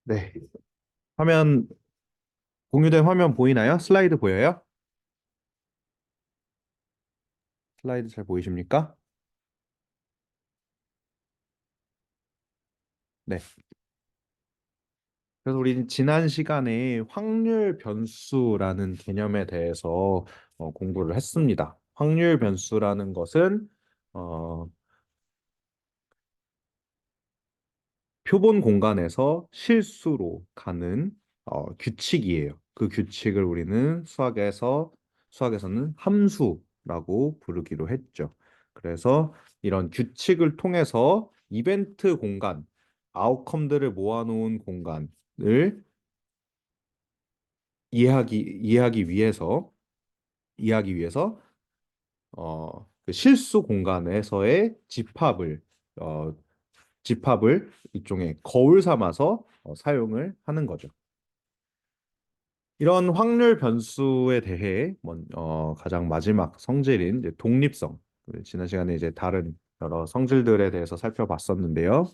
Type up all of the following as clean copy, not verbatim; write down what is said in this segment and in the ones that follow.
네. 화면, 공유된 화면 보이나요? 슬라이드 보여요? 슬라이드 잘 보이십니까? 네. 그래서 우리 지난 시간에 확률 변수라는 개념에 대해서 공부를 했습니다. 확률 변수라는 것은 어, 표본 공간에서 실수로 가는 규칙이에요. 그 규칙을 우리는 수학에서는 함수라고 부르기로 했죠. 그래서 이런 규칙을 통해서 이벤트 공간, 아웃컴들을 모아놓은 공간을 이해하기 위해서 이해하기 위해서 그 실수 공간에서의 어, 집합을 일종의 거울 삼아서 사용을 하는 거죠. 이런 확률 변수에 대해 가장 마지막 성질인 이제 독립성. 지난 시간에 이제 다른 여러 성질들에 대해서 살펴봤었는데요.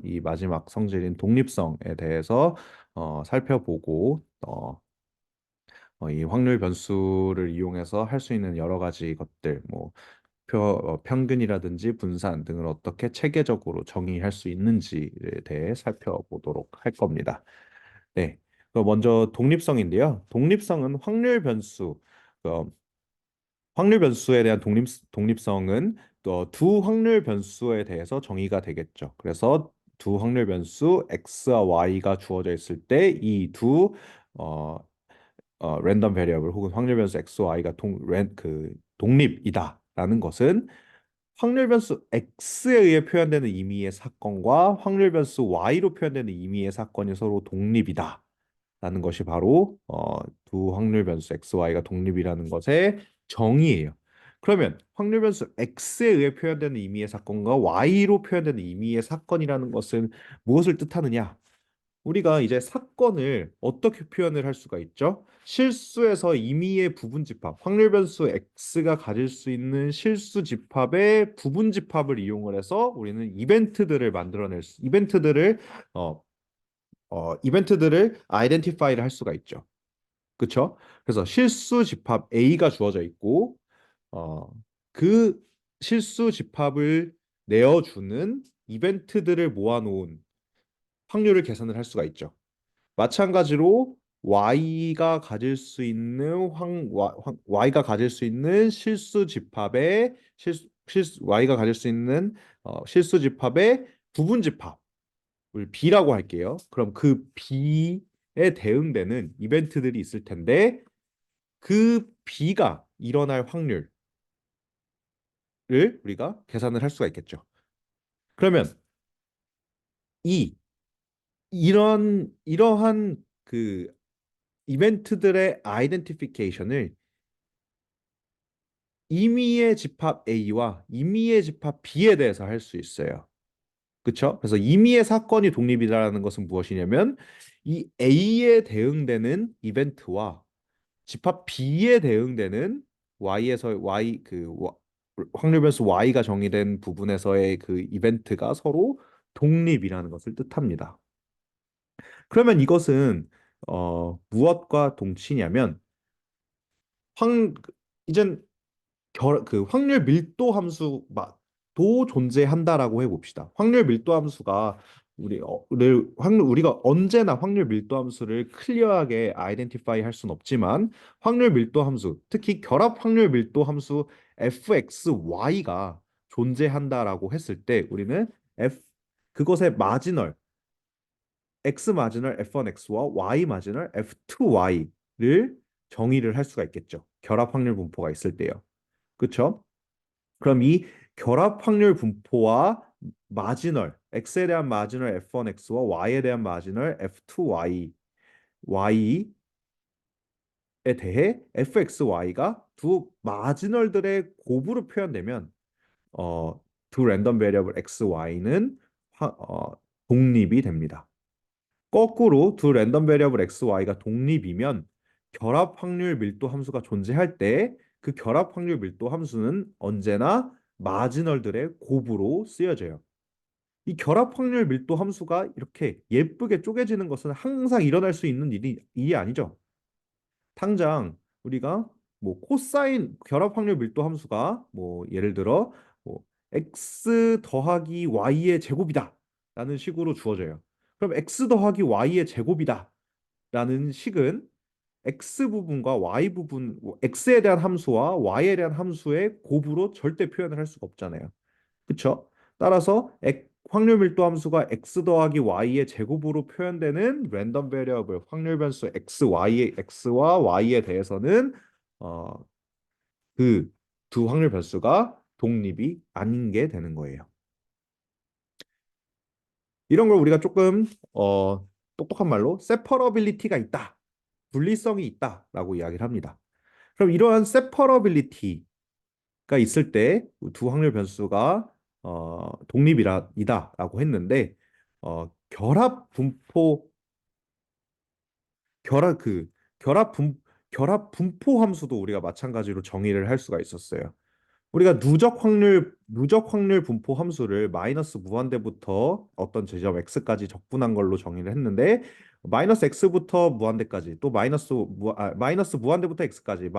이 마지막 성질인 독립성에 대해서 살펴보고 이 확률 변수를 이용해서 할 수 있는 여러 가지 것들, 뭐 평균이라든지 분산 등을 어떻게 체계적으로 정의할 수 있는지에 대해 살펴보도록 할 겁니다. 네. 먼저 독립성인데요. 독립성은 어, 확률 변수에 대한 독립성은 또 두 확률 변수에 대해서 정의가 되겠죠. 그래서 두 확률 변수 x와 y가 주어져 있을 때 이두 랜덤 베리어블 혹은 확률 변수 x, y가 독립이다라는 것은 확률 변수 x에 의해 표현되는 임의의 사건과 확률 변수 y로 표현되는 임의의 사건이 서로 독립이다라는 것이 바로 두 확률 변수 x, y가 독립이라는 것의 정의예요. 그러면 확률 변수 x에 의해 표현되는 임의의 사건과 y로 표현되는 임의의 사건이라는 것은 무엇을 뜻하느냐? 우리가 이제 사건을 어떻게 표현을 할 수가 있죠? 실수에서 임의의 부분 집합, 확률 변수 x가 가질 수 있는 실수 집합의 부분 집합을 이용을 해서 우리는 어, 이벤트들을 아이덴티파이를 할 수가 있죠. 그렇죠? 그래서 실수 집합 A가 주어져 있고 어, 그 실수 집합을 내어주는 이벤트들을 모아놓은 확률을 계산을 할 수가 있죠. 마찬가지로 y가 가질 수 있는 y가 가질 수 있는 실수 집합의 부분 집합을 b라고 할게요. 그럼 그 b에 대응되는 이벤트들이 있을 텐데 그 b가 일어날 확률을 우리가 계산을 할 수가 있겠죠. 그러면 이 이러한 그 이벤트들의 아이덴티피케이션을 임의의 집합 A와 임의의 집합 B에 대해서 할 수 있어요. 그렇죠? 그래서 임의의 사건이 독립이라는 것은 무엇이냐면 이 A에 대응되는 이벤트와 집합 B에 대응되는 Y에서 Y 확률 변수 Y가 정의된 부분에서의 그 이벤트가 서로 독립이라는 것을 뜻합니다. 그러면 이것은 무엇과 동치냐면 확 이젠 그 확률 밀도 함수도 존재한다라고 해봅시다. 확률 밀도 함수가 우리가 언제나 확률 밀도 함수를 클리어하게 아이덴티파이 할 수는 없지만 확률 밀도 함수, 특히 결합 확률 밀도 함수 fxy가 존재한다라고 했을 때 우리는 f 그것의 마지널 x 마지널 f1x와 y 마지널 f2y를 정의를 할 수가 있겠죠. 결합 확률 분포가 있을 때요. 그렇죠? 그럼 이 결합 확률 분포와 마지널 x에 대한 마지널 f1x와 y에 대한 마지널 y에 대해 fxy가 두 마지널들의 곱으로 표현되면 어, 두 랜덤 베리어블 xy는 독립이 됩니다. 거꾸로 두 랜덤 베리어블 x, y가 독립이면 결합 확률 밀도 함수가 존재할 때 그 결합 확률 밀도 함수는 언제나 마지널들의 곱으로 쓰여져요. 이 결합 확률 밀도 함수가 이렇게 예쁘게 쪼개지는 것은 항상 일어날 수 있는 일이 아니죠. 당장 우리가 뭐 코사인 결합 확률 밀도 함수가 뭐 예를 들어 뭐 x 더하기 y의 제곱이다 라는 식으로 주어져요. 그럼 x 더하기 y의 제곱이다 라는 식은 x 부분과 y 부분, x에 대한 함수와 y에 대한 함수의 곱으로 절대 표현을 할 수가 없잖아요. 그쵸? 따라서 확률 밀도 함수가 x 더하기 y의 제곱으로 표현되는 랜덤 베리어블 확률 변수 x와 y에 대해서는 어, 그 두 확률 변수가 독립이 아닌 게 되는 거예요. 이런 걸 우리가 조금 똑똑한 말로 세퍼러빌리티가 있다, 분리성이 있다라고 이야기를 합니다. 그럼 이러한 세퍼러빌리티가 있을 때 두 확률 변수가 독립이다라고 했는데 결합 분포 결합 그 결합 분 결합 분포 함수도 우리가 마찬가지로 정의를 할 수가 있었어요. 우리가 누적 확률 분포 함수를 마이너스 무한대부터 어떤 지점 x까지 적분한 걸로 정의를 했는데 마이너스 x부터 무한대까지 또 마이너스 무한대부터 x까지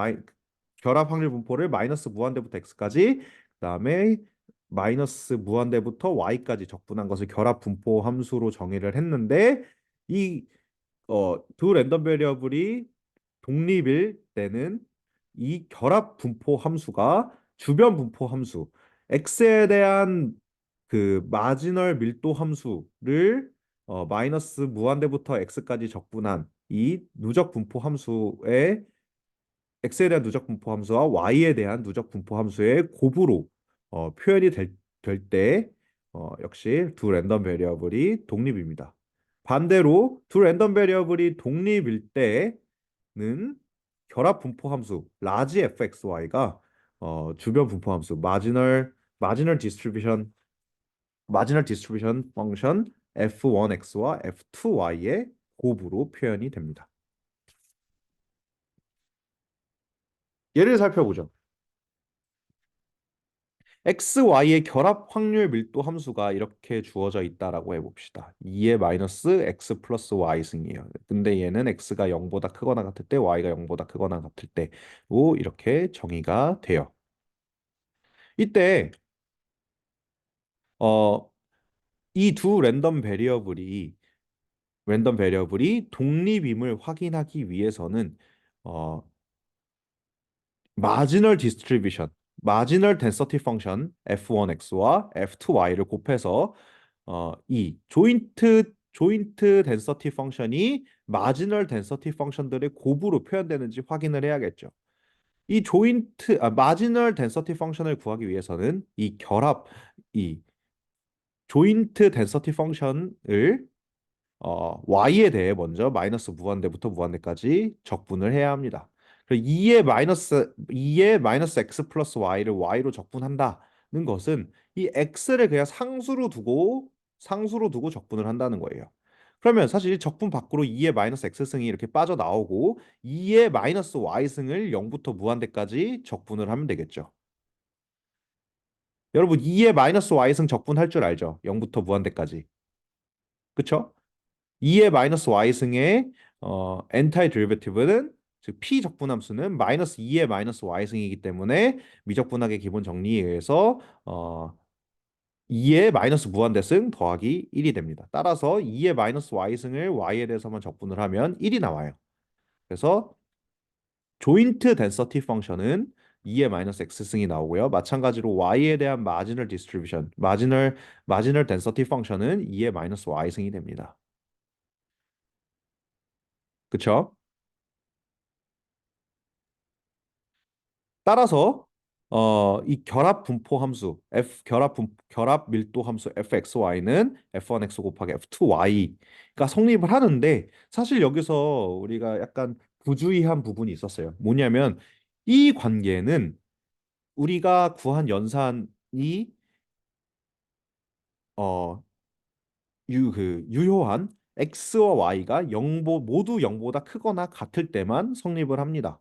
결합 확률 분포를 마이너스 무한대부터 x까지 그다음에 마이너스 무한대부터 y까지 적분한 것을 결합 분포 함수로 정의를 했는데 이 두 랜덤 베리어블이 독립일 때는 이 결합 분포 함수가 주변 분포 함수 x에 대한 그 마지널 밀도 함수를 마이너스 무한대부터 x까지 적분한 이 누적 분포 함수의 x에 대한 누적 분포 함수와 y에 대한 누적 분포 함수의 곱으로 표현이 될 때 역시 두 랜덤 베리어블이 독립입니다. 반대로 두 랜덤 베리어블이 독립일 때는 결합 분포 함수 라지 fxy가 주변 분포 함수 마지널 디스트리뷰션 펑션 f1x와 f2y의 곱으로 표현이 됩니다. 예를 살펴보죠. XY의 결합 확률 밀도 함수가 이렇게 주어져 있다라고 해봅시다. 2의 마이너스 X 플러스 Y 승이에요. 근데 얘는 X가 0보다 크거나 같을 때 Y가 0보다 크거나 같을 때로 이렇게 정의가 돼요. 이때 어, 이 두 랜덤 베리어블이 독립임을 확인하기 위해서는 어, 마지널 디스트리뷰션, 마지널 덴서티 펑션 f1x와 f2y를 곱해서 이 조인트 덴서티 펑션이 마지널 덴서티 펑션들의 곱으로 표현되는지 확인을 해야겠죠. 마지널 덴서티 펑션을 구하기 위해서는 이 조인트 덴서티 펑션을 y에 대해 먼저 마이너스 무한대부터 무한대까지 적분을 해야 합니다. 그리고 2의 마이너스 x 플러스 y를 y로 적분한다는 것은 이 x를 그냥 상수로 두고 적분을 한다는 거예요. 그러면 사실 적분 밖으로 2의 마이너스 x승이 이렇게 빠져나오고 2의 마이너스 y승을 0부터 무한대까지 적분을 하면 되겠죠. 여러분 2의 마이너스 y승 적분할 줄 알죠? 0부터 무한대까지. 그쵸? 2의 마이너스 y승의 엔타이 데리베티브는 즉 p 적분함수는 마이너스 2의 마이너스 y승이기 때문에 미적분학의 기본 정리에 의해서 2의 마이너스 무한대승 더하기 1이 됩니다. 따라서 2의 마이너스 y승을 y에 대해서만 적분을 하면 1이 나와요. 그래서 조인트 덴서티 펑션은 2의 마이너스 x승이 나오고요. 마찬가지로 y에 대한 마지널 덴서티 펑션은 2의 마이너스 y승이 됩니다. 그쵸? 따라서 이 결합 밀도 함수 fxy는 f1x 곱하기 f2y가 성립을 하는데 사실 여기서 우리가 약간 부주의한 부분이 있었어요. 뭐냐면 이 관계는 우리가 구한 연산이 어, 유효한 x와 y가 모두 0보다 크거나 같을 때만 성립을 합니다.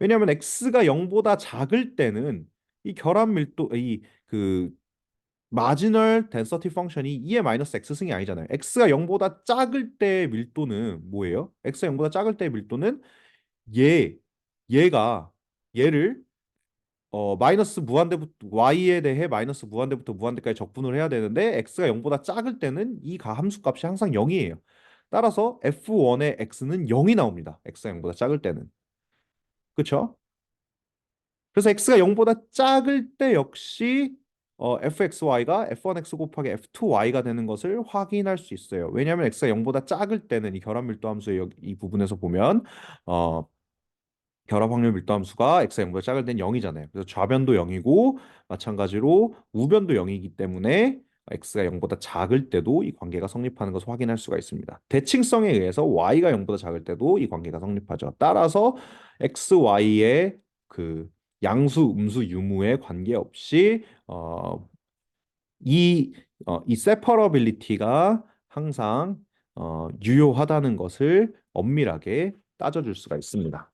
왜냐하면 x가 0보다 작을 때는 이 결합 밀도 마지널 덴서티 펑션이 2의 마이너스 x승이 아니잖아요. x가 0보다 작을 때의 밀도는 뭐예요? x가 0보다 작을 때의 밀도는 얘 얘가 얘를 마이너스 무한대부터 y에 대해 마이너스 무한대부터 무한대까지 적분을 해야 되는데 x가 0보다 작을 때는 이 함수 값이 항상 0이에요. 따라서 f1의 x는 0이 나옵니다. x가 0보다 작을 때는. 그렇죠? 그래서 x가 0보다 작을 때 역시 fxy가 f1x 곱하기 f2y가 되는 것을 확인할 수 있어요. 왜냐하면 x가 0보다 작을 때는 이 결합 밀도 함수의 이 부분에서 보면 어, 결합 확률 밀도 함수가 x가 0보다 작을 땐 0이잖아요. 그래서 좌변도 0이고 마찬가지로 우변도 0이기 때문에 x가 0보다 작을 때도 이 관계가 성립하는 것을 확인할 수가 있습니다. 대칭성에 의해서 y가 0보다 작을 때도 이 관계가 성립하죠. 따라서 x, y의 그 양수, 음수, 유무에 관계없이 이 세퍼러빌리티가 항상 유효하다는 것을 엄밀하게 따져줄 수가 있습니다.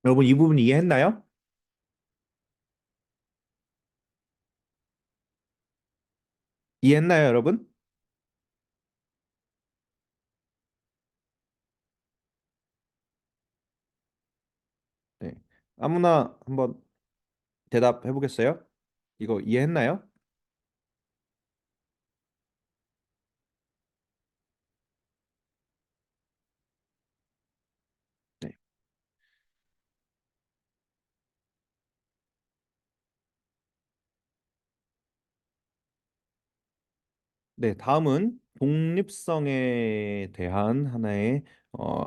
여러분 이 부분 이해했나요? 이해했나요, 여러분? 네. 아무나 한번 대답해 보겠어요? 이거 이해했나요? 네. 네, 다음은 독립성에 대한 하나의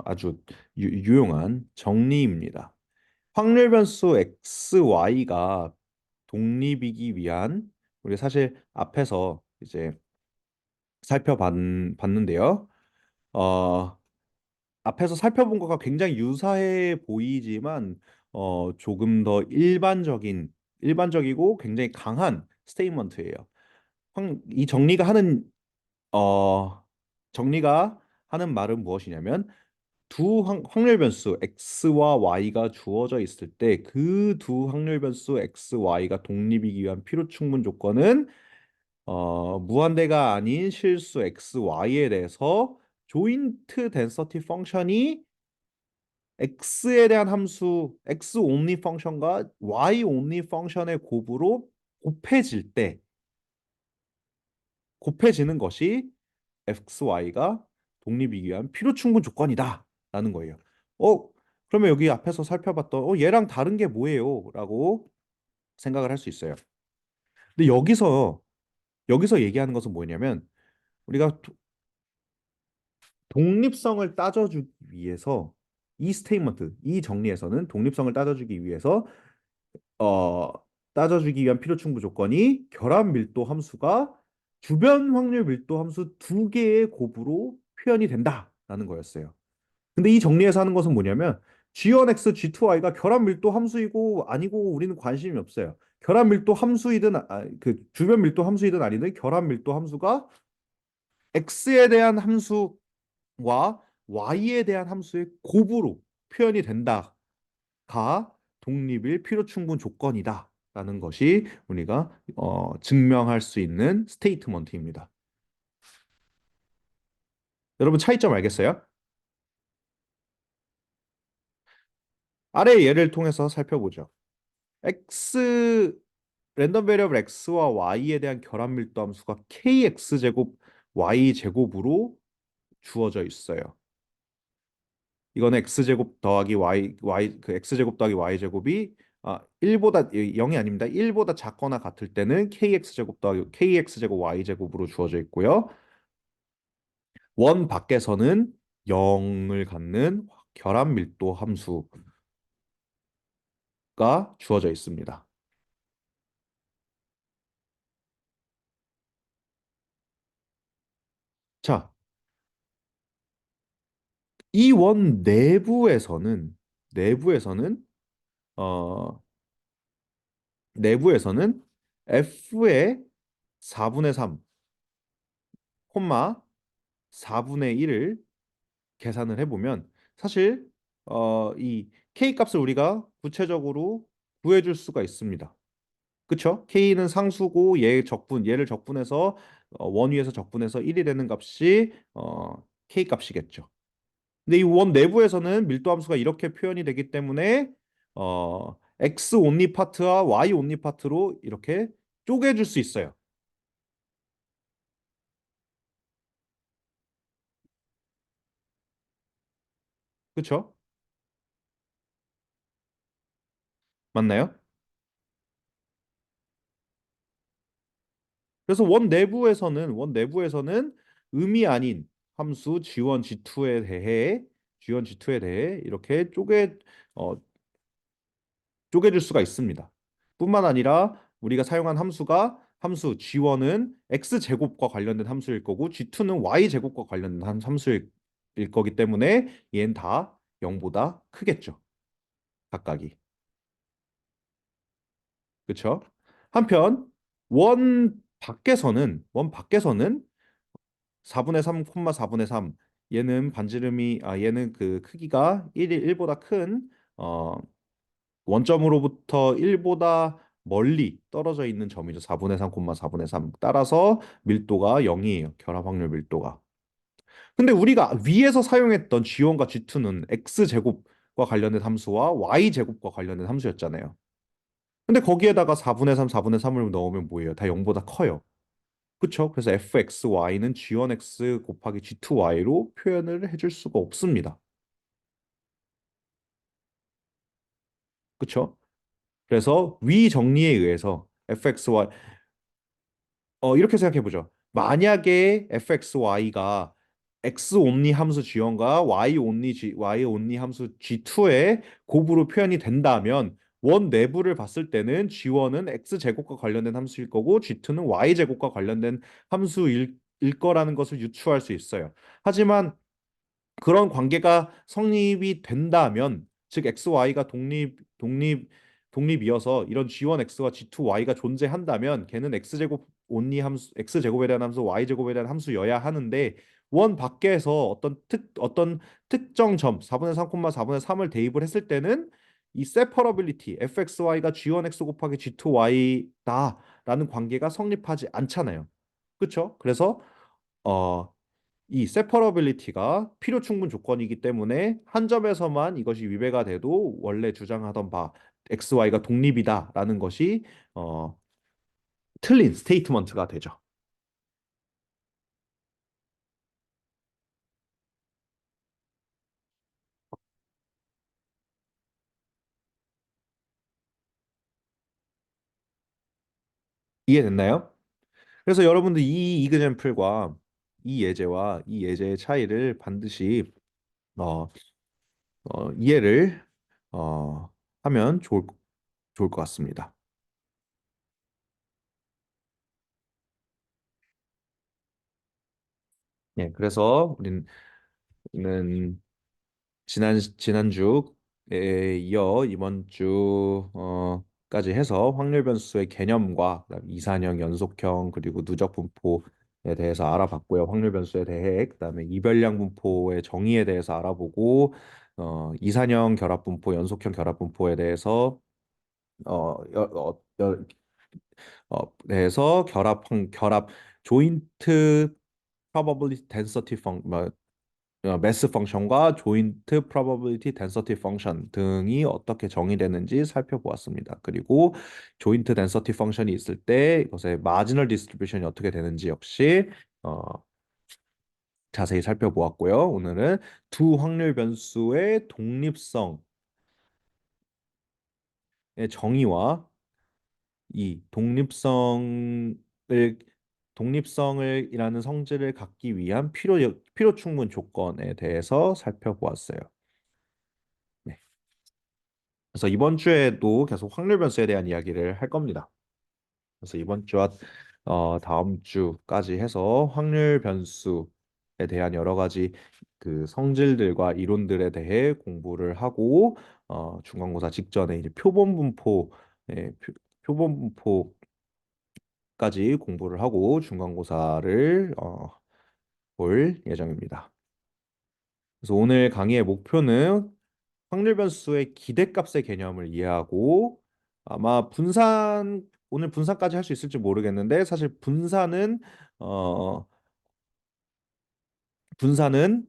아주 유용한 정리입니다. 확률 변수 x, y가 독립이기 위한 우리 사실 앞에서 이제 살펴봤는데요. 어, 앞에서 살펴본 것과 굉장히 유사해 보이지만 조금 더 일반적이고 굉장히 강한 스테이트먼트예요. 이 어, 정리가 하는 말은 무엇이냐면 확률 변수 x와 y가 주어져 있을 때 그 두 확률 변수 x, y가 독립이기 위한 필요 충분 조건은 무한대가 아닌 실수 x, y에 대해서 조인트 덴서티 펑션이 x에 대한 함수 x only 펑션과 y only 펑션의 곱으로 곱해질 때 곱해지는 것이 XY가 독립이기 위한 필요 충분 조건이다라는 거예요. 어, 그러면 여기 앞에서 살펴봤던 얘랑 다른 게 뭐예요? 라고 생각을 할 수 있어요. 근데 여기서 얘기하는 것은 뭐냐면 우리가 독립성을 따져주기 위해서 이 스테이트먼트, 이 정리에서는 독립성을 따져주기 위해서 어, 따져주기 위한 필요 충분 조건이 결합 밀도 함수가 주변 확률 밀도 함수 두 개의 곱으로 표현이 된다라는 거였어요. 근데 이 정리해서 하는 것은 뭐냐면 G1x, G2y가 결합 밀도 함수이고 아니고 우리는 관심이 없어요. 결합 밀도 함수이든 그 주변 밀도 함수이든 아니든 결합 밀도 함수가 x에 대한 함수와 y에 대한 함수의 곱으로 표현이 된다가 독립일 필요 충분 조건이다라는 것이 우리가 증명할 수 있는 스테이트먼트입니다. 여러분 차이점 알겠어요? 아래 예를 통해서 살펴보죠. x 랜덤 베리어블 x와 y에 대한 결합 밀도 함수가 kx 제곱 y 제곱으로 주어져 있어요. 이거는 x 제곱 더하기 y 그 x 제곱 더하기 y 제곱이 1보다 0이 아닙니다. 1보다 작거나 같을 때는 kx 제곱 더하기 kx 제곱 y 제곱으로 주어져 있고요. 원 밖에서는 0을 갖는 결합 밀도 함수가 주어져 있습니다. 자, 이 원 내부에서는 어 내부에서는 f의 4분의 3, 콤마 4분의 1을 계산을 해보면 사실 이 k 값을 우리가 구체적으로 구해줄 수가 있습니다. 그쵸? K는 상수고 얘를 적분해서 원위에서 적분해서 1이 되는 값이 K 값이겠죠. 근데 이 원 내부에서는 밀도 함수가 이렇게 표현이 되기 때문에 X 온리 파트와 Y 온리 파트로 이렇게 쪼개줄 수 있어요. 그쵸? 맞나요? 그래서 원 내부에서는 의미 아닌 함수 G1, G2에 대해 이렇게 어, 쪼개줄 수가 있습니다. 뿐만 아니라 우리가 사용한 함수 G1은 X제곱과 관련된 함수일 거고 G2는 Y제곱과 관련된 함수일 거기 때문에 얘는 다 0보다 크겠죠. 각각이. 그렇죠? 한편 원 밖에서는 4분의 3, 4분의 3 얘는 그 크기가 1보다 큰 원점으로부터 1보다 멀리 떨어져 있는 점이죠. 4분의 3, 4분의 3. 따라서 밀도가 0이에요. 결합 확률 밀도가. 근데 우리가 위에서 사용했던 G1과 G2는 X제곱과 관련된 함수와 Y제곱과 관련된 함수였잖아요. 근데 거기에다가 4분의 3, 4분의 3을 넣으면 뭐예요? 다 0보다 커요. 그쵸? 그래서 fxy는 g1x 곱하기 g2y로 표현을 해줄 수가 없습니다. 그쵸? 그래서 위 정리에 의해서 fxy 이렇게 생각해 보죠. 만약에 fxy가 x 온리 함수 g1과 y 온리 함수 g2의 곱으로 표현이 된다면 원 내부를 봤을 때는 g1은 x 제곱과 관련된 함수일 거고 g2는 y 제곱과 관련된 함수일 거라는 것을 유추할 수 있어요. 하지만 그런 관계가 성립이 된다면 즉 XY가 독립이어서 이런 G1X와 G2Y가 존재한다면 걔는 X제곱에 대한 함수, Y제곱에 대한 함수여야 하는데 원 밖에서 어떤 특정 점 4분의 3, 4분의 3을 대입을 했을 때는 이 separability fxy가 G1X 곱하기 G2Y다라는 관계가 성립하지 않잖아요. 그렇죠? 그래서 어, 이 세퍼러빌리티가 필요 충분 조건이기 때문에 한 점에서만 이것이 위배가 돼도 원래 주장하던 바 XY가 독립이다라는 것이 어, 틀린 스테이트먼트가 되죠. 이해됐나요? 그래서 여러분들 이 이그젠플과 이 예제의 차이를 반드시 어, 이해를 하면 좋을 것 같습니다. 예, 그래서 우리는 지난주에 이어 이번 주까지 해서 확률 변수의 개념과 그다음 이산형, 연속형 그리고 누적 분포에 대해서 알아봤고요. 확률 변수에 대해 그다음에 이별량 분포의 정의에 대해서 알아보고 이산형 결합 분포, 연속형 결합 분포에 대해서 어, 여, 어, 여, 대해서 결합 조인트 probability density 매스 펑션과 조인트 프로버빌리티 덴서티 펑션 등이 어떻게 정의되는지 살펴보았습니다. 그리고 조인트 덴서티 펑션이 있을 때 이것의 마지널 디스트리뷰션이 어떻게 되는지 역시 어, 자세히 살펴보았고요. 오늘은 두 확률 변수의 독립성의 정의와 이 독립성을 이라는 성질을 갖기 위한 필요 충분 조건에 대해서 살펴보았어요. 네. 그래서 이번 주에도 계속 확률 변수에 대한 이야기를 할 겁니다. 그래서 이번 주와 다음 주까지 해서 확률 변수에 대한 여러 가지 그 성질들과 이론들에 대해 공부를 하고 중간고사 직전에 이제 표본 분포까지 공부를 하고 중간고사를 볼 예정입니다. 그래서 오늘 강의의 목표는 확률 변수의 기대값의 개념을 이해하고 아마 오늘 분산까지 할 수 있을지 모르겠는데 사실 어 분산은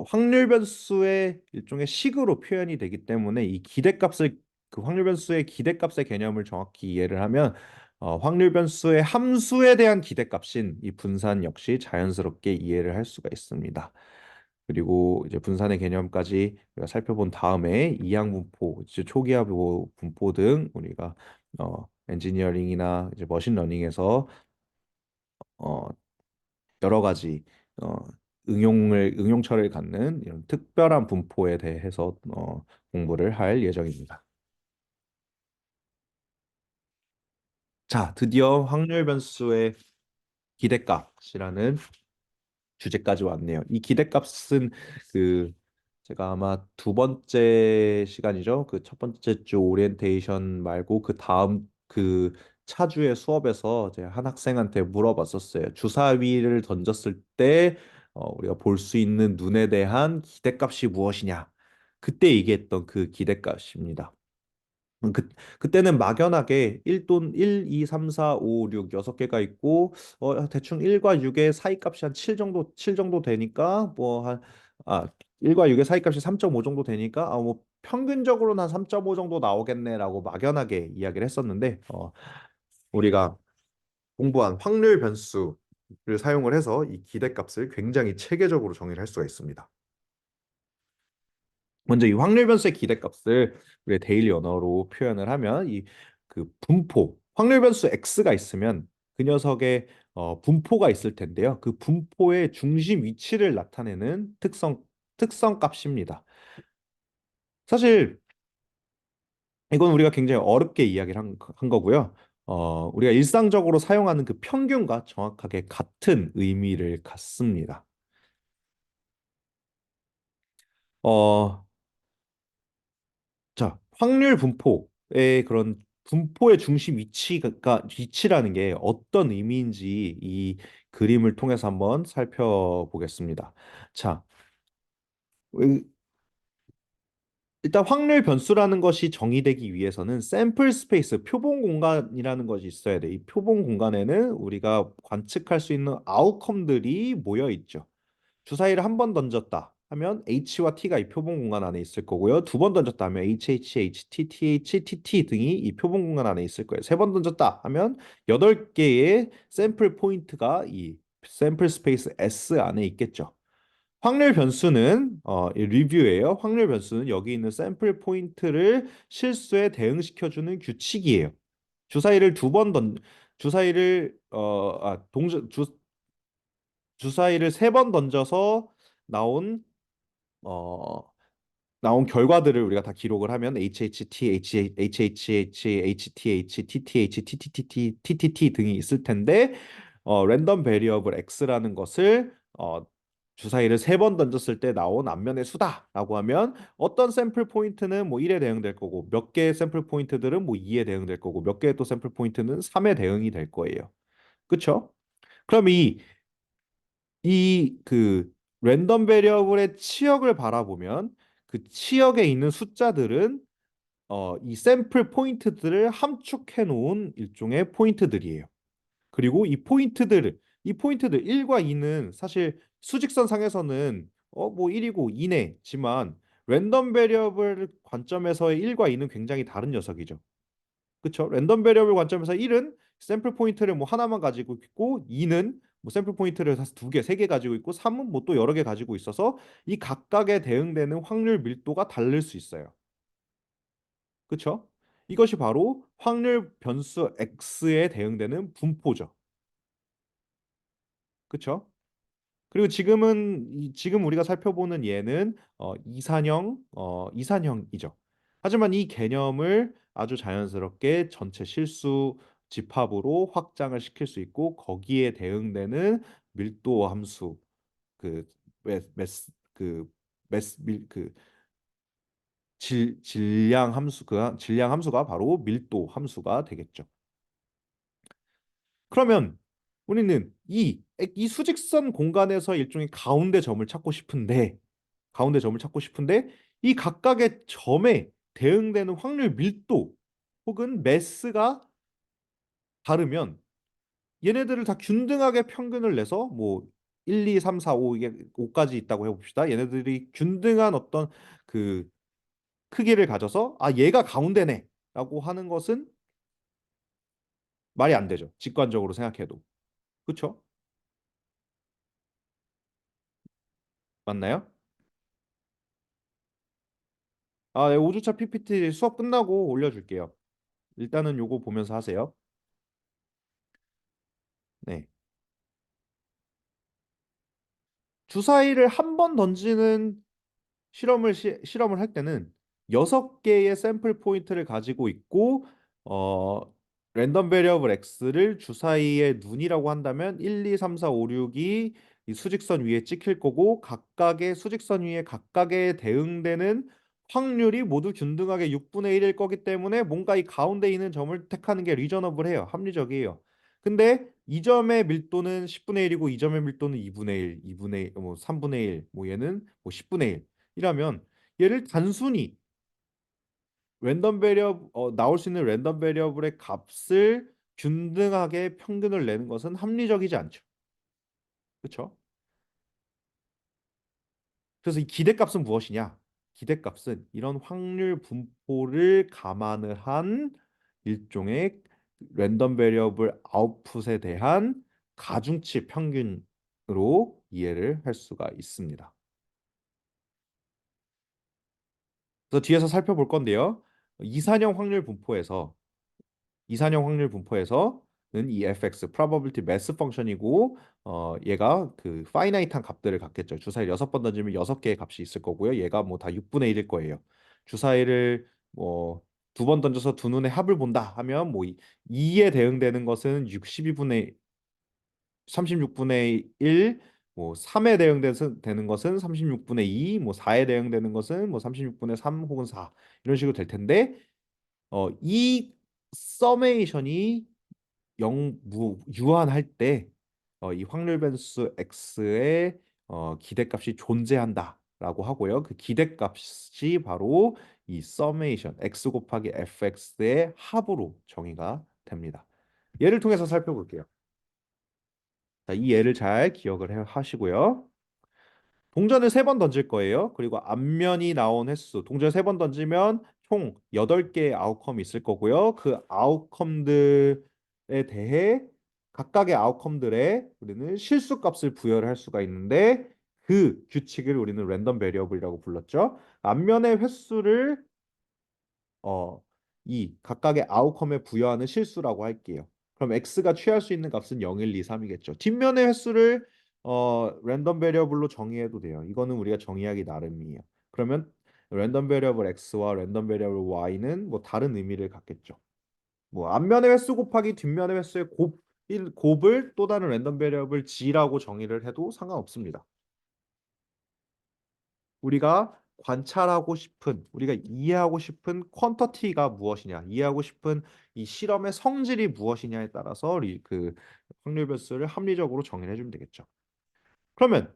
확률 변수의 일종의 식으로 표현이 되기 때문에 이 기대값을 그 확률 변수의 기대값의 개념을 정확히 이해를 하면 확률 변수의 함수에 대한 기대값인 이 분산 역시 자연스럽게 이해를 할 수가 있습니다. 그리고 이제 분산의 개념까지 우리가 살펴본 다음에 이항 분포, 이제 초기화 분포 등 우리가 엔지니어링이나 이제 머신러닝에서 어, 여러 가지 어, 응용처를 갖는 이런 특별한 분포에 대해서 공부를 할 예정입니다. 자, 드디어 확률 변수의 기대값이라는 주제까지 왔네요. 이 기대값은 그 제가 아마 두 번째 시간이죠. 그 첫 번째 주 오리엔테이션 말고 그 다음 그 차주의 수업에서 제가 한 학생한테 물어봤었어요. 주사위를 던졌을 때 우리가 볼 수 있는 눈에 대한 기대값이 무엇이냐? 그때 얘기했던 그 기대값입니다. 그때는 막연하게 1돈 1, 2, 3, 4, 5, 6 6개가 있고 대충 1과 6의 사이 값이 한 7 정도 되니까 뭐 한 1과 6의 사이 값이 3.5 정도 되니까 뭐 평균적으로는 한 3.5 정도 나오겠네라고 막연하게 이야기를 했었는데 우리가 공부한 확률 변수를 사용을 해서 이 기대값을 굉장히 체계적으로 정의를 할 수가 있습니다. 먼저 이 확률 변수의 기대값을 우리 데일리 언어로 표현을 하면 이 그 분포, 확률 변수 x가 있으면 그 녀석의 분포가 있을 텐데요. 그 분포의 중심 위치를 나타내는 특성 값입니다. 사실 이건 우리가 굉장히 어렵게 이야기를 한 거고요. 우리가 일상적으로 사용하는 그 평균과 정확하게 같은 의미를 갖습니다. 어, 자, 확률 분포의 그런 분포의 중심 위치라는 게 어떤 의미인지 이 그림을 통해서 한번 살펴보겠습니다. 자, 의- 일단 확률 변수라는 것이 정의되기 위해서는 샘플 스페이스, 표본 공간이라는 것이 있어야 돼. 이 표본 공간에는 우리가 관측할 수 있는 아웃컴들이 모여 있죠. 주사위를 한 번 던졌다 하면 H와 T가 이 표본 공간 안에 있을 거고요. 두 번 던졌다 하면 HT, TT 등이 이 표본 공간 안에 있을 거예요. 세 번 던졌다 하면 8개의 샘플 포인트가 이 샘플 스페이스 S 안에 있겠죠. 확률 변수는 이 리뷰예요. 확률 변수는 여기 있는 샘플 포인트를 실수에 대응시켜주는 규칙이에요. 주사위를 두 번 던, 주사위를 주사위를 세 번 던져서 나온 어 나온 결과들을 우리가 다 기록을 하면 HHT, HHH, HTH, TTH, TTT, TTT 등이 있을 텐데 랜덤 베리어블 X라는 것을 주사위를 세 번 던졌을 때 나온 앞면의 수다라고 하면 어떤 샘플 포인트는 뭐 1에 대응될 거고 몇 개의 샘플 포인트들은 뭐 2에 대응될 거고 몇 개의 또 샘플 포인트는 3에 대응이 될 거예요. 그렇죠? 그럼 그 랜덤 베리어블의 치역을 바라보면 그 치역에 있는 숫자들은 이 샘플 포인트들을 함축해 놓은 일종의 포인트들이에요. 그리고 이 포인트들 1과 2는 사실 수직선 상에서는 뭐 1이고 2네지만 랜덤 베리어블 관점에서의 1과 2는 굉장히 다른 녀석이죠. 그렇죠? 랜덤 베리어블 관점에서 1은 샘플 포인트를 뭐 하나만 가지고 있고 2는 뭐 샘플 포인트를 두 개, 세 개 가지고 있고 3은 뭐 또 여러 개 가지고 있어서 이 각각에 대응되는 확률 밀도가 다를 수 있어요. 그렇죠? 이것이 바로 확률 변수 x에 대응되는 분포죠. 그렇죠? 그리고 지금 우리가 살펴보는 얘는 이산형이죠. 하지만 이 개념을 아주 자연스럽게 전체 실수 집합으로 확장을 시킬 수 있고 거기에 대응되는 밀도 함수 그 메스 그 메스 밀그 질량 함수가 바로 밀도 함수가 되겠죠. 그러면 우리는 이 수직선 공간에서 일종의 가운데 점을 찾고 싶은데 이 각각의 점에 대응되는 확률 밀도 혹은 매스가 다르면 얘네들을 다 균등하게 평균을 내서 뭐 1, 2, 3, 4, 5 이게 5까지 있다고 해봅시다. 얘네들이 균등한 어떤 그 크기를 가져서 아 얘가 가운데네라고 하는 것은 말이 안 되죠. 직관적으로 생각해도. 그렇죠? 맞나요? 아, 네, 5주차 PPT 수업 끝나고 올려줄게요. 일단은 요거 보면서 하세요. 네. 주사위를 한 번 던지는 실험을 할 때는 6개의 샘플 포인트를 가지고 있고 어 랜덤 베리어블 x를 주사위의 눈이라고 한다면 1, 2, 3, 4, 5, 6이 이 수직선 위에 찍힐 거고 각각의 수직선 위에 각각에 대응되는 확률이 모두 균등하게 6분의 1일 거기 때문에 뭔가 이 가운데 있는 점을 택하는 게 리저너블해요. 합리적이에요. 근데 이 점의 밀도는 10분의 1이고 이 점의 밀도는 2분의 1, 2분의 1, 뭐 3분의 1, 뭐 얘는 뭐 10분의 1 이라면 얘를 단순히 나올 수 있는 랜덤 베리어블의 값을 균등하게 평균을 내는 것은 합리적이지 않죠. 그렇죠? 그래서 이 기대값은 무엇이냐? 기대값은 이런 확률 분포를 감안을 한 일종의 랜덤 베리어블 아웃풋에 대한 가중치 평균으로 이해를 할 수가 있습니다. 그래서 뒤에서 살펴볼 건데요. 이산형 확률 분포에서 이산형 확률 분포에서는 이 fx probability mass 펑션이고 얘가 그 파이나이트한 값들을 갖겠죠. 주사위를 6번 던지면 6개의 값이 있을 거고요. 얘가 뭐 다 6분의 1일 거예요. 주사위를 뭐 2번 던져서 두 눈의 합을 본다 하면 뭐 2에 대응되는 것은 62분의 36분의 1, 뭐 3에 대응되는 것은 36분의 2, 뭐 4에 대응되는 것은 뭐 36분의 3 혹은 4 이런 식으로 될 텐데 이 서메이션이 유한할 때 이 확률 변수 x의 기대값이 존재한다라고 하고요. 그 기대값이 바로 이 서메이션 x 곱하기 fx의 합으로 정의가 됩니다. 예를 통해서 살펴볼게요. 자, 이 예를 잘 기억을 하시고요. 동전을 3번 던질 거예요. 그리고 앞면이 나온 횟수, 동전 3번 던지면 총 8개의 아웃컴이 있을 거고요. 그 아웃컴들에 대해 각각의 아웃컴들에 우리는 실수값을 부여를 할 수가 있는데 그 규칙을 우리는 랜덤 베리어블이라고 불렀죠. 앞면의 횟수를 어, 이 각각의 아웃컴에 부여하는 실수라고 할게요. 그럼 x가 취할 수 있는 값은 0, 1, 2, 3이겠죠. 뒷면의 횟수를 랜덤 베리어블로 정의해도 돼요. 이거는 우리가 정의하기 나름이에요. 그러면 랜덤 베리어블 x와 랜덤 베리어블 y는 뭐 다른 의미를 갖겠죠. 뭐 앞면의 횟수 곱하기 뒷면의 횟수의 곱을 또 다른 랜덤 베리어블 g라고 정의를 해도 상관없습니다. 우리가 관찰하고 싶은, 우리가 이해하고 싶은 퀀터티가 무엇이냐, 이해하고 싶은 이 실험의 성질이 무엇이냐에 따라서 그 확률 변수를 합리적으로 정의해 주면 되겠죠. 그러면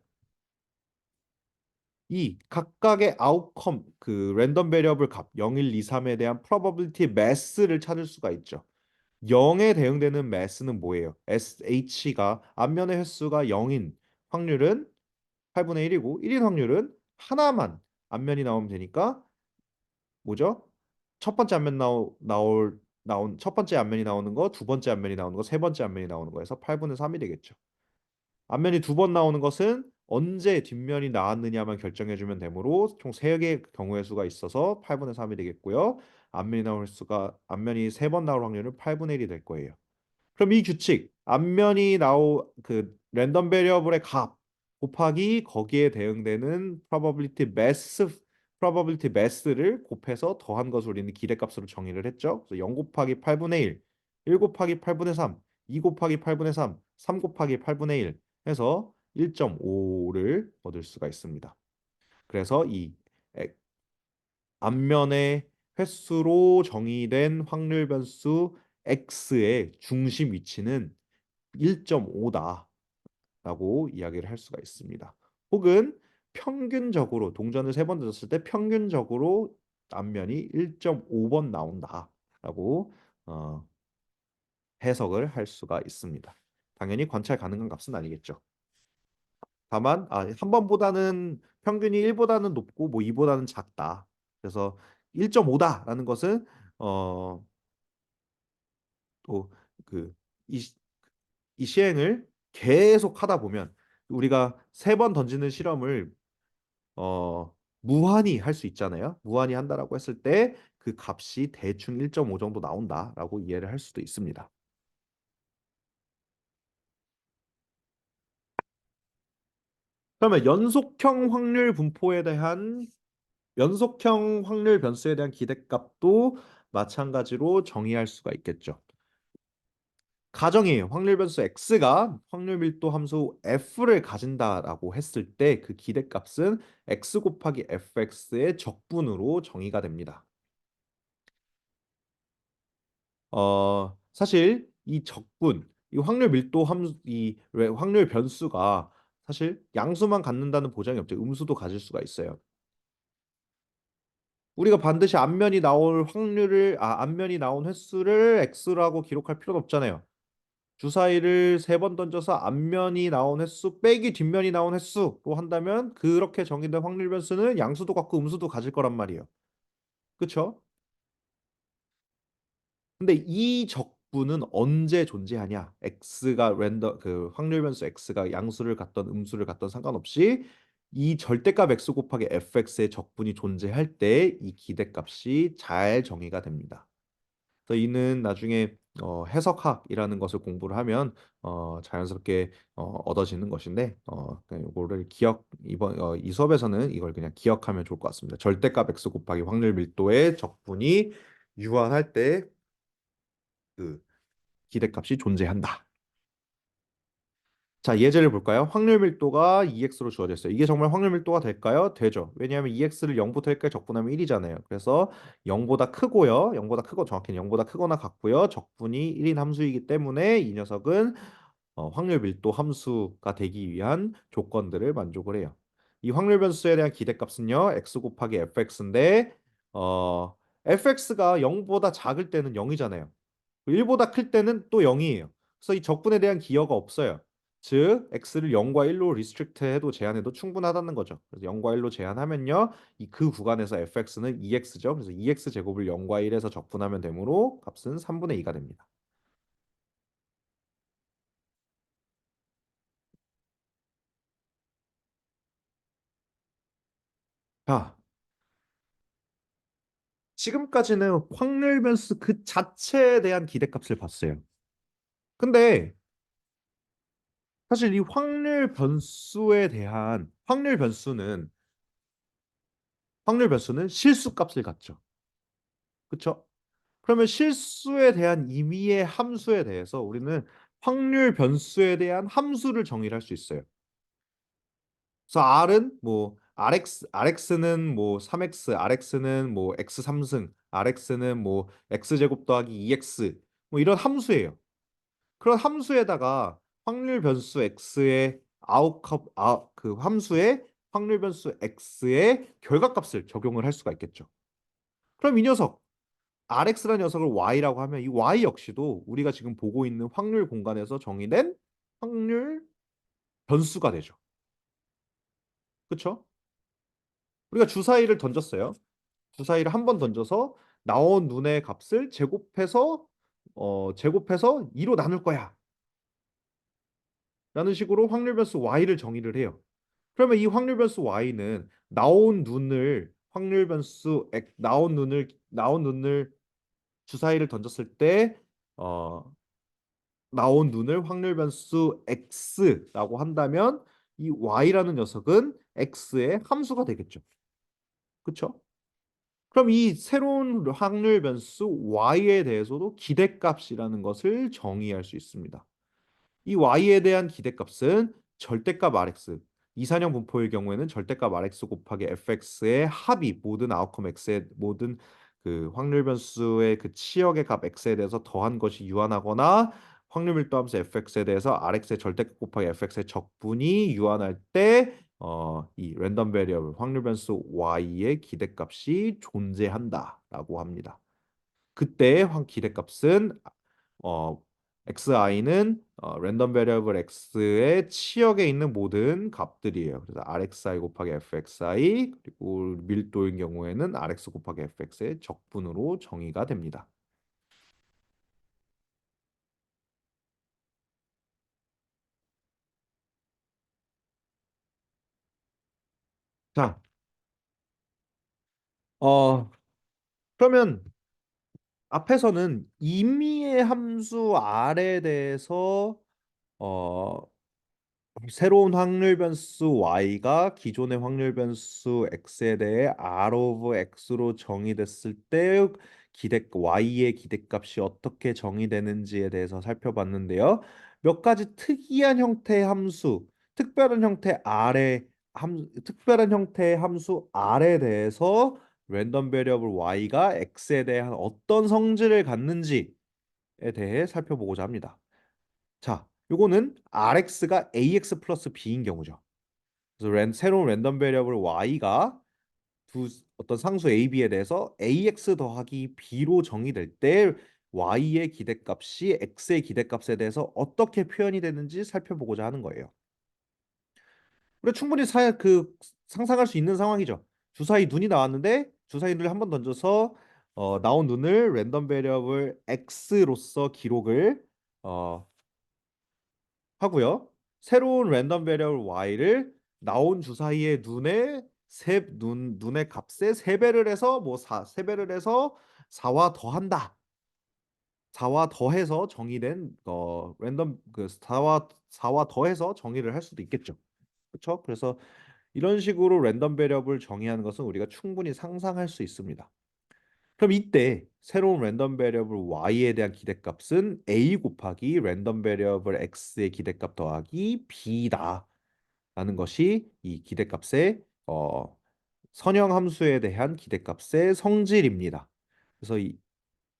이 각각의 아웃컴, 그 랜덤 베리어블 값 0, 1, 2, 3에 대한 probability mass를 찾을 수가 있죠. 0에 대응되는 mass는 뭐예요? SH가 앞면의 횟수가 0인 확률은 8분의 1이고 1인 확률은 하나만 앞면이 나오면 되니까 뭐죠? 첫 번째 앞면 나온 첫 번째 앞면이 나오는 거, 두 번째 앞면이 나오는 거, 세 번째 앞면이 나오는 거에서 8분의 3이 되겠죠. 앞면이 두 번 나오는 것은 언제 뒷면이 나왔느냐만 결정해 주면 되므로 총 3개의 경우의 수가 있어서 8분의 3이 되겠고요. 앞면이 3번 나올 확률은 8분의 1이 될 거예요. 그럼 이 규칙 앞면이 나오 그 랜덤 베리어블의 값 곱하기 거기에 대응되는 probability mass를 곱해서 더한 것을 우리는 기대값으로 정의를 했죠. 그래서 0 곱하기 8분의 1, 1 곱하기 8분의 3, 2 곱하기 8분의 3, 3 곱하기 8분의 1 해서 1.5를 얻을 수가 있습니다. 그래서 이 앞면의 횟수로 정의된 확률 변수 x의 중심 위치는 1.5다라고 이야기를 할 수가 있습니다. 혹은 평균적으로 동전을 3번 던졌을 때 평균적으로 앞면이 1.5번 나온다. 라고 어, 해석을 할 수가 있습니다. 당연히 관찰 가능한 값은 아니겠죠. 다만 한 번보다는 평균이 1보다는 높고 뭐 2보다는 작다. 그래서 1.5다라는 것은 어, 또그 이, 이 시행을 계속 하다 보면 우리가 3번 던지는 실험을 무한히 할 수 있잖아요. 무한히 한다라고 했을 때 그 값이 대충 1.5 정도 나온다라고 이해를 할 수도 있습니다. 그러면 연속형 확률 변수에 대한 기대값도 마찬가지로 정의할 수가 있겠죠. 가정이에요. 확률 변수 x가 확률 밀도 함수 f를 가진다라고 했을 때 그 기대값은 x 곱하기 fx의 적분으로 정의가 됩니다. 사실 이 적분, 이 확률 밀도 함수, 확률 변수가 사실 양수만 갖는다는 보장이 없죠. 음수도 가질 수가 있어요. 우리가 반드시 앞면이 나온 횟수를 x라고 기록할 필요는 없잖아요. 주사위를 3번 던져서 앞면이 나온 횟수 빼기 뒷면이 나온 횟수로 한다면 그렇게 정의된 확률 변수는 양수도 갖고 음수도 가질 거란 말이에요. 그렇죠? 근데 이 적분은 언제 존재하냐? 그 확률 변수 x가 양수를 갖던 음수를 갖던 상관없이 이 절대값 x 곱하기 fx의 적분이 존재할 때 이 기대값이 잘 정의가 됩니다. 그래서 이는 나중에 해석학이라는 것을 공부를 하면 자연스럽게 얻어지는 것인데 그냥 이거를 이 수업에서는 이걸 그냥 기억하면 좋을 것 같습니다. 절대값 x 곱하기 확률 밀도의 적분이 유한할 때 그 기대값이 존재한다. 자, 예제를 볼까요? 확률 밀도가 2x로 주어졌어요. 이게 정말 확률 밀도가 될까요? 되죠. 왜냐하면 2x를 0부터 1까지 적분하면 1이잖아요. 그래서 0보다 크고요. 0보다 크고 정확히는 0보다 크거나 같고요. 적분이 1인 함수이기 때문에 이 녀석은 확률 밀도 함수가 되기 위한 조건들을 만족을 해요. 이 확률 변수에 대한 기대값은요. x 곱하기 fx인데 fx가 0보다 작을 때는 0이잖아요. 1보다 클 때는 또 0이에요. 그래서 이 적분에 대한 기여가 없어요. 즉 x를 0과 1로 리스트릭트 해도 제한해도 충분하다는 거죠. 그래서 0과 1로 제한하면요. 그 구간에서 fx는 2x죠. 그래서 2x 제곱을 0과 1에서 적분하면 되므로 값은 3분의 2가 됩니다. 자, 지금까지는 확률 변수 그 자체에 대한 기대값을 봤어요. 근데 사실 이 확률 변수는 실수값을 갖죠. 그렇죠? 그러면 실수에 대한 임의의 함수에 대해서 우리는 확률 변수에 대한 함수를 정의를 할 수 있어요. 그래서 R은 뭐 RX는 뭐 3X, RX는 뭐 X 3승, RX는 뭐 X제곱 더하기 2X 뭐 이런 함수예요. 그런 함수에다가 확률 변수 X의 그 함수의 확률 변수 X의 결과값을 적용을 할 수가 있겠죠. 그럼 이 녀석 RX라는 녀석을 Y라고 하면 이 Y 역시도 우리가 지금 보고 있는 확률 공간에서 정의된 확률 변수가 되죠. 그렇죠? 우리가 주사위를 던졌어요. 주사위를 한 번 던져서 나온 눈의 값을 제곱해서 2로 나눌 거야. 라는 식으로 확률 변수 Y를 정의를 해요. 그러면 이 확률 변수 Y는 나온 눈을 주사위를 던졌을 때 어, 나온 눈을 확률 변수 x라고 한다면 이 y라는 녀석은 x의 함수가 되겠죠. 그렇죠? 그럼 이 새로운 확률 변수 y에 대해서도 기대값이라는 것을 정의할 수 있습니다. 이 y에 대한 기대값은 절대값 rx, 이산형 분포일 경우에는 절대값 rx 곱하기 fx의 합이 모든 아웃컴 x의 모든 그 확률 변수의 그 치역의 값 x에 대해서 더한 것이 유한하거나 확률 밀도 함수 fx에 대해서 rx의 절대값 곱하기 fx의 적분이 유한할 때 이 랜덤 베리어블 확률 변수 y의 기대값이 존재한다라고 합니다. 그때 황 기대값은 어 xi는 랜덤 베리어블 x의 치역에 있는 모든 값들이에요. 그래서 rxi 곱하기 fxi 그리고 밀도인 경우에는 rx 곱하기 fx의 적분으로 정의가 됩니다. 자, 어 그러면 앞에서는 임의의 함수 R에 대해서 어, 새로운 확률 변수 y가 기존의 확률 변수 x에 대해 R of x로 정의됐을 때 y의 기대값이 어떻게 정의되는지에 대해서 살펴봤는데요. 몇 가지 특이한 형태의 함수, 특별한 형태의 함수 R에 대해서 랜덤 베리어블 y가 x에 대한 어떤 성질을 갖는지에 대해 살펴보고자 합니다. 자, 요거는 Rx가 Ax 플러스 B인 경우죠. 그래서 새로운 랜덤 베리어블 Y가 어떤 상수 A, B에 대해서 Ax 더하기 B로 정의될 때 Y의 기대값이 X의 기대값에 대해서 어떻게 표현이 되는지 살펴보고자 하는 거예요. 우리가 충분히 상상할 수 있는 상황이죠. 주사위 눈이 나왔는데 주사위 눈을 한번 던져서 나온 눈을 랜덤 베리어블 X로서 기록을 어, 하고요. 새로운 랜덤 베리어블 y를 나온 주사위의 눈의 값에 세배를 해서 세배를 해서 4와 더한다. 4와 더해서 정의된 랜덤 그 4와 더해서 정의를 할 su도 있겠죠. 그렇죠? 그래서 이런 식으로 랜덤 베리어블 정의하는 것은 우리가 충분히 상상할 수 있습니다. 그럼 이때 새로운 랜덤 베리어블 y에 대한 기대값은 a 곱하기 랜덤 베리어블 x의 기대값 더하기 b다. 라는 것이 이 기대값의 선형 함수에 대한 기대값의 성질입니다. 그래서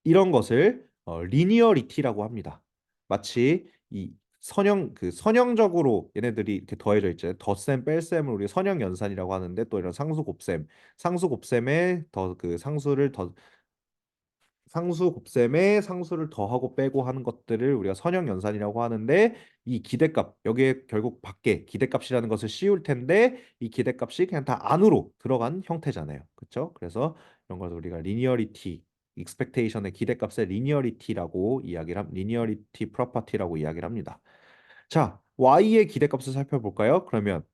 이런 것을 리니어리티라고 합니다. 마치 이 선형적으로 얘네들이 이렇게 더해져 있잖아요. 덧셈, 뺄셈을 우리 선형 연산이라고 하는데 또 이런 상수 곱셈에 더 그 상수를 더 상수 곱셈에 상수를 더하고 빼고 하는 것들을 우리가 선형 연산이라고 하는데 이 기대값 여기에 결국 밖에 기대값이라는 것을 씌울 텐데 이 기대값이 그냥 다 안으로 들어간 형태잖아요. 그렇죠? 그래서 이런 걸 우리가 리니어리티 익스펙테이션의 기대값의 리니어리티 프로퍼티라고 이야기를 합니다. 자, y의 기대값을 살펴볼까요? 그러면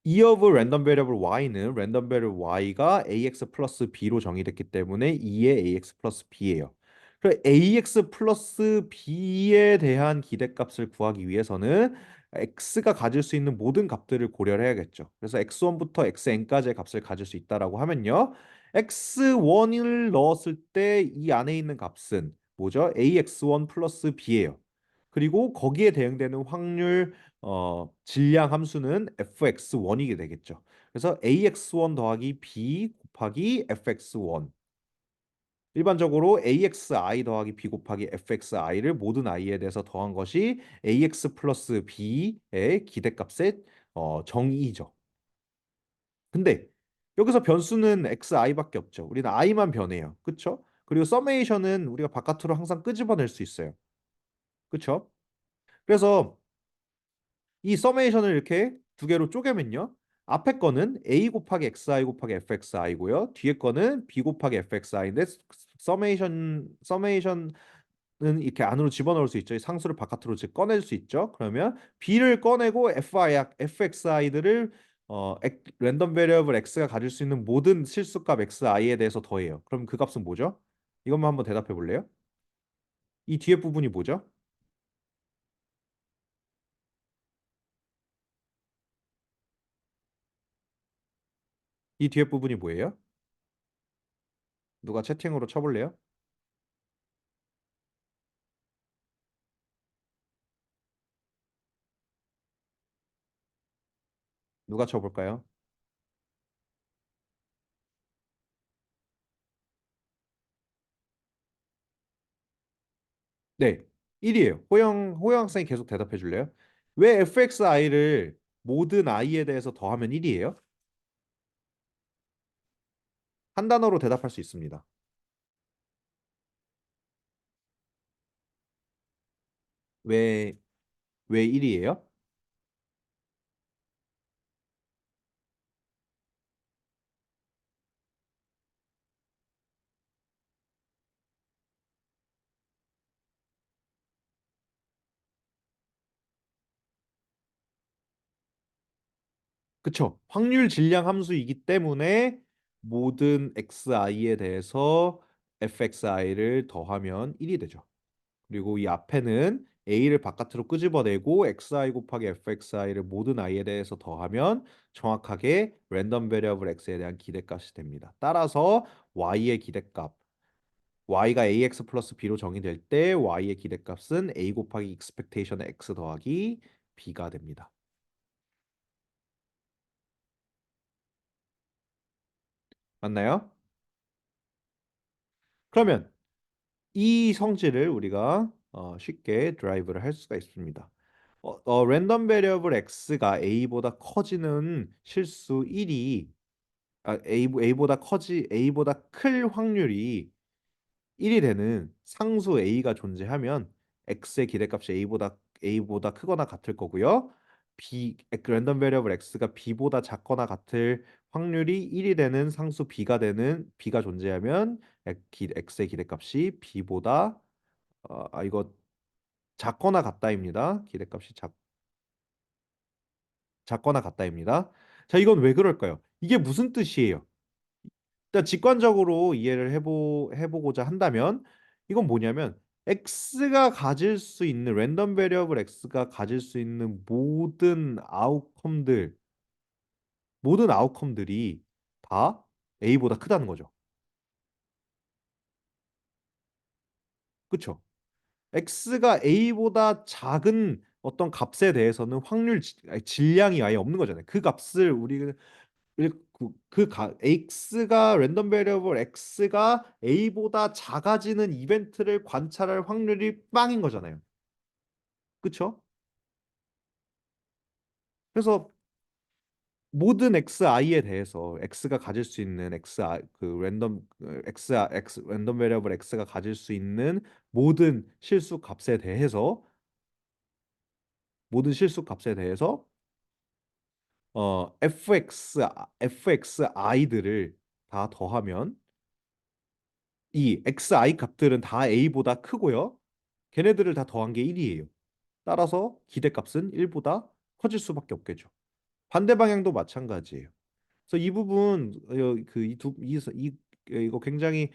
E of 랜덤 베리어블 y는 랜덤 베리어블 y가 ax 플러스 b로 정의됐기 때문에 2의 ax 플러스 b예요. 그럼 ax 플러스 b에 대한 기대값을 구하기 위해서는 x가 가질 수 있는 모든 값들을 고려를 해야겠죠. 그래서 x1부터 xn까지의 값을 가질 수 있다라고 하면요. x1을 넣었을 때 이 안에 있는 값은 뭐죠? ax1 플러스 b예요. 그리고 거기에 대응되는 확률 질량 함수는 fx1이게 되겠죠. 그래서 ax1 더하기 b 곱하기 fx1 일반적으로 axi 더하기 b 곱하기 fxi를 모든 i에 대해서 더한 것이 ax 플러스 b의 기대값의 정의이죠. 근데 여기서 변수는 xi밖에 없죠. 우리는 i만 변해요. 그렇죠? 그리고 서메이션은 우리가 바깥으로 항상 끄집어낼 수 있어요. 그렇죠? 그래서 이 서메이션을 이렇게 두 개로 쪼개면요. 앞에 거는 a 곱하기 xi 곱하기 fxi고요. 뒤에 거는 b 곱하기 fxi인데 서메이션은 이렇게 안으로 집어넣을 수 있죠. 이 상수를 바깥으로 즉 꺼낼 수 있죠. 그러면 b를 꺼내고 fxi들을 랜덤 베리어블 x가 가질 수 있는 모든 실수값 xi에 대해서 더해요. 그럼 그 값은 뭐죠? 이것만 한번 대답해 볼래요? 이 뒤에 부분이 뭐죠? 이 뒤에 부분이 뭐예요? 누가 채팅으로 쳐볼래요? 누가 쳐볼까요? 네, 1이에요. 호영 학생이 계속 대답해 줄래요? 왜 fxi를 모든 i에 대해서 더하면 1이에요? 한 단어로 대답할 수 있습니다. 왜, 왜 1이에요? 그쵸. 확률 질량 함수이기 때문에 모든 xi에 대해서 fxi를 더하면 1이 되죠. 그리고 이 앞에는 a를 바깥으로 끄집어내고 xi 곱하기 fxi를 모든 i에 대해서 더하면 정확하게 랜덤 베리어블 x에 대한 기대값이 됩니다. 따라서 y의 기대값, y가 ax 플러스 b로 정의될 때 y의 기대값은 a 곱하기 expectation x 더하기 b가 됩니다. 맞나요? 그러면 이 성질을 우리가 쉽게 드라이브를 할 수가 있습니다. 랜덤 베리어블 x가 a보다 커지는 실수 1이 a보다 클 확률이 1이 되는 상수 a가 존재하면 x의 기대값이 a보다 크거나 같을 거고요. 랜덤 베리어블 x가 b보다 작거나 같을 확률이 1이 되는 상수 b가 존재하면 x의 기대값이 b보다 이거 작거나 같다입니다. 작거나 같다입니다. 자, 이건 왜 그럴까요? 이게 무슨 뜻이에요? 일단 직관적으로 이해를 해보고자 한다면 이건 뭐냐면 랜덤 베리어블 x가 가질 수 있는 모든 아웃컴들이 다 a보다 크다는 거죠. 그렇죠? x가 a보다 작은 어떤 값에 대해서는 아니, 질량이 아예 없는 거잖아요. 그 값을 우리가 x가 랜덤 베리어블 x가 a보다 작아지는 이벤트를 관찰할 확률이 빵인 거잖아요. 그렇죠? 그래서 모든 xi에 대해서 x가 가질 수 있는 랜덤 베리어블 x가 가질 수 있는 모든 실수 값에 대해서 모든 실수 값에 대해서 fxi들을 다 더하면 이 xi 값들은 다 a보다 크고요. 걔네들을 다 더한 게 1이에요. 따라서 기대값은 1보다 커질 수밖에 없겠죠. 반대 방향도 마찬가지예요. 그래서 이 부분 이거 굉장히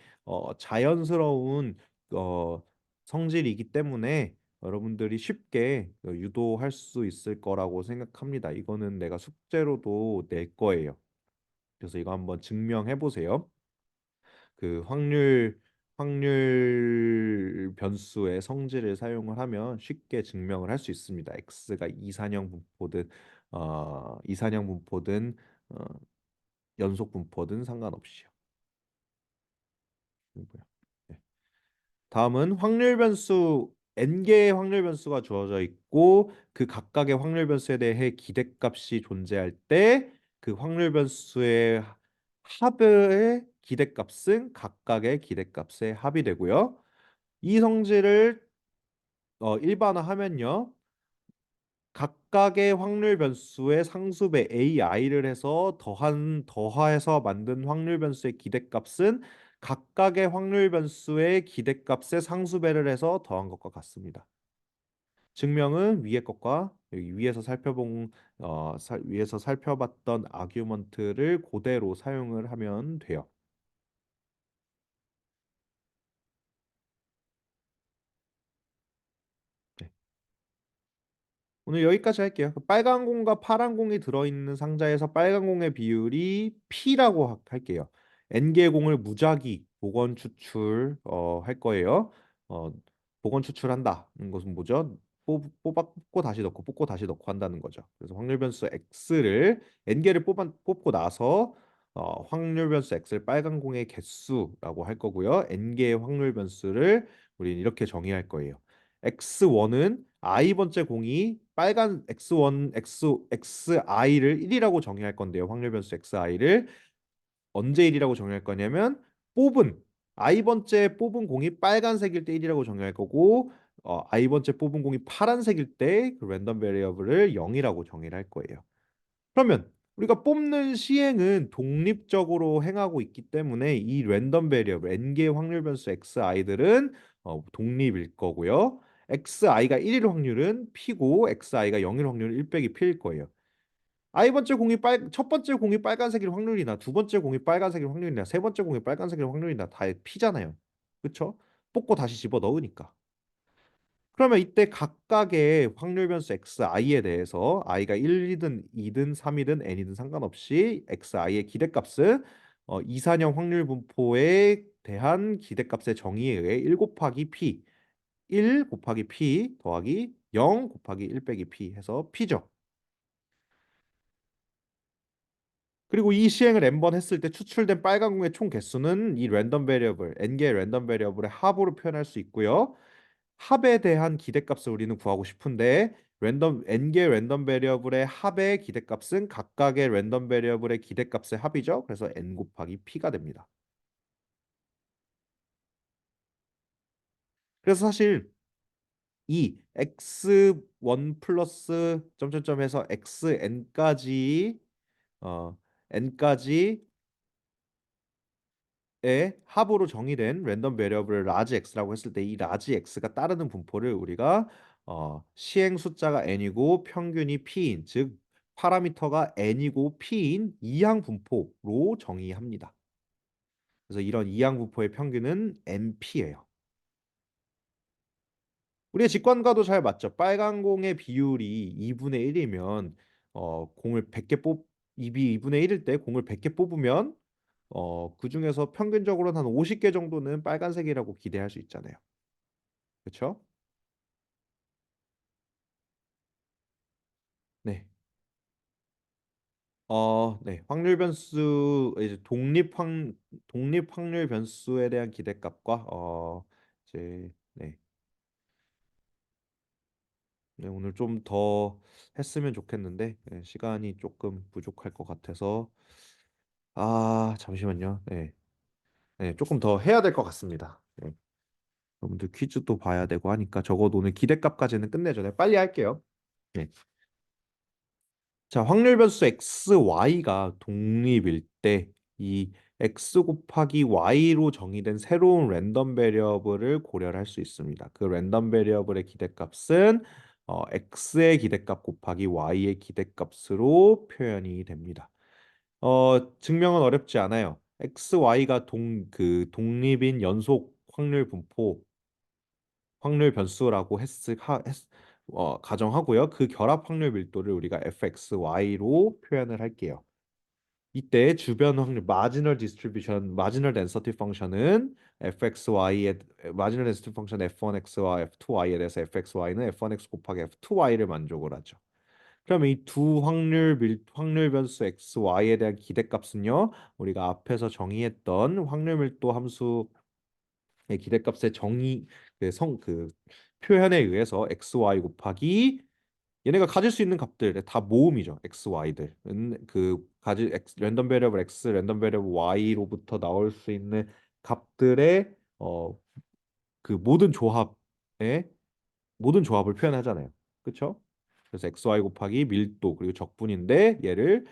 자연스러운 어, 성질이기 때문에 여러분들이 쉽게 유도할 수 있을 거라고 생각합니다. 이거는 내가 숙제로도 낼 거예요. 그래서 이거 한번 증명해 보세요. 그 확률 변수의 성질을 사용을 하면 쉽게 증명을 할 수 있습니다. x가 이산형 분포든 어, 연속 분포든 상관없이요. 이거요. 네. 다음은 확률 변수 n개의 확률 변수가 주어져 있고 그 각각의 확률 변수에 대해 기대값이 존재할 때 그 확률 변수의 합의 기대값은 각각의 기대값의 합이 되고요. 이 성질을 일반화하면요. 각각의 확률 변수의 상수배 AI를 해서 더해서 만든 확률 변수의 기대값은 각각의 확률 변수의 기대값의 상수배를 해서 더한 것과 같습니다. 증명은 위의 것과 여기 위에서 살펴봤던 아규먼트를 그대로 사용을 하면 돼요. 네. 오늘 여기까지 할게요. 그 빨간 공과 파란 공이 들어있는 상자에서 빨간 공의 비율이 P라고 할게요. N개의 공을 무작위 복원 추출 할 거예요. 어, 복원 추출한다는 것은 뭐죠? 뽑고 다시 넣고 뽑고 다시 넣고 한다는 거죠. 그래서 확률 변수 X를 N개를 뽑고 나서 확률 변수 X를 빨간 공의 개수라고 할 거고요. N개의 확률 변수를 우리는 이렇게 정의할 거예요. X1은 I 번째 공이 빨간 X1, Xi를 1이라고 정의할 건데요. 확률 변수 Xi를 언제 1이라고 정의할 거냐면 뽑은 I 번째 뽑은 공이 빨간색일 때 1이라고 정의할 거고 i번째 뽑은 공이 파란색일 때 그 랜덤 베리어블을 0이라고 정의를 할 거예요. 그러면 우리가 뽑는 시행은 독립적으로 행하고 있기 때문에 이 랜덤 베리어블 n개의 확률 변수 xi들은 독립일 거고요. xi가 1일 확률은 p고 xi가 0일 확률은 1 빼기 p일 거예요. 첫 번째 공이 빨간색일 확률이나 두 번째 공이 빨간색일 확률이나 세 번째 공이 빨간색일 확률이나 다 p잖아요. 그렇죠? 뽑고 다시 집어 넣으니까. 그러면 이때 각각의 확률 변수 xi에 대해서 i가 1이든 2든 3이든 n이든 상관없이 xi의 기대값은 이산형 확률 분포에 대한 기대값의 정의에 의해 1 곱하기 p 1 곱하기 p 더하기 0 곱하기 1 빼기 p 해서 p죠. 그리고 이 시행을 n번 했을 때 추출된 빨간 공의 총 개수는 이 랜덤 베리어블 n개의 랜덤 베리어블의 합으로 표현할 수 있고요. 합에 대한 기대값을 우리는 구하고 싶은데 n개 랜덤 베리어블의 합의 기대값은 각각의 랜덤 베리어블의 기대값의 합이죠. 그래서 n 곱하기 p가 됩니다. 그래서 사실 이 x1 플러스 점점점에서 xn까지 어 n까지 의 합으로 정의된 랜덤 베리어블을 라지 x라고 했을 때 이 라지 x가 따르는 분포를 우리가 시행 숫자가 n이고 평균이 p인 즉 파라미터가 n이고 p인 이항 분포로 정의합니다. 그래서 이런 이항 분포의 평균은 np예요. 우리의 직관과도 잘 맞죠. 빨간 공의 비율이 2분의 1이면 공을 100개 뽑 2분의 1일 때 공을 100개 뽑으면 그중에서 평균적으로는 한 50개 정도는 빨간색이라고 기대할 수 있잖아요. 그렇죠? 네. 네. 확률 변수 이제 독립 확률 변수에 대한 기대값과 이제 네, 오늘 좀 더 했으면 좋겠는데 시간이 조금 부족할 것 같아서 잠시만요. 네. 네, 조금 더 해야 될 것 같습니다. 네. 여러분들 퀴즈도 봐야 되고 하니까 적어도 오늘 기대값까지는 끝내죠. 네, 빨리 할게요. 네. 자, 확률 변수 x, y가 독립일 때 이 x 곱하기 y로 정의된 새로운 랜덤 베리어블을 고려를 할 수 있습니다. 그 랜덤 베리어블의 기대값은 x의 기대값 곱하기 y의 기대값으로 표현이 됩니다. 증명은 어렵지 않아요. x, y가 독립인 연속 확률 변수라고 가정하고요. 그 결합 확률 밀도를 우리가 fxy로 표현을 할게요. 이때 주변 확률 마지널 덴서티 펑션은 fxy의 마지널 덴서티 펑션 f1x와 f2y에 대해서 fxy는 f1x 곱하기 f2y를 만족을 하죠. 그러면 이 두 확률 변수 x, y에 대한 기대값은요. 우리가 앞에서 정의했던 확률 밀도 함수의 기대값의 그 표현에 의해서 x, y 곱하기 얘네가 가질 수 있는 값들 다 모음이죠. x, y들은 랜덤 베리어블 x, 랜덤 베리어블 y로부터 나올 수 있는 값들의 그 모든 조합을 표현하잖아요. 그렇죠? 그래서 x, y 곱하기 밀도 그리고 적분인데 얘를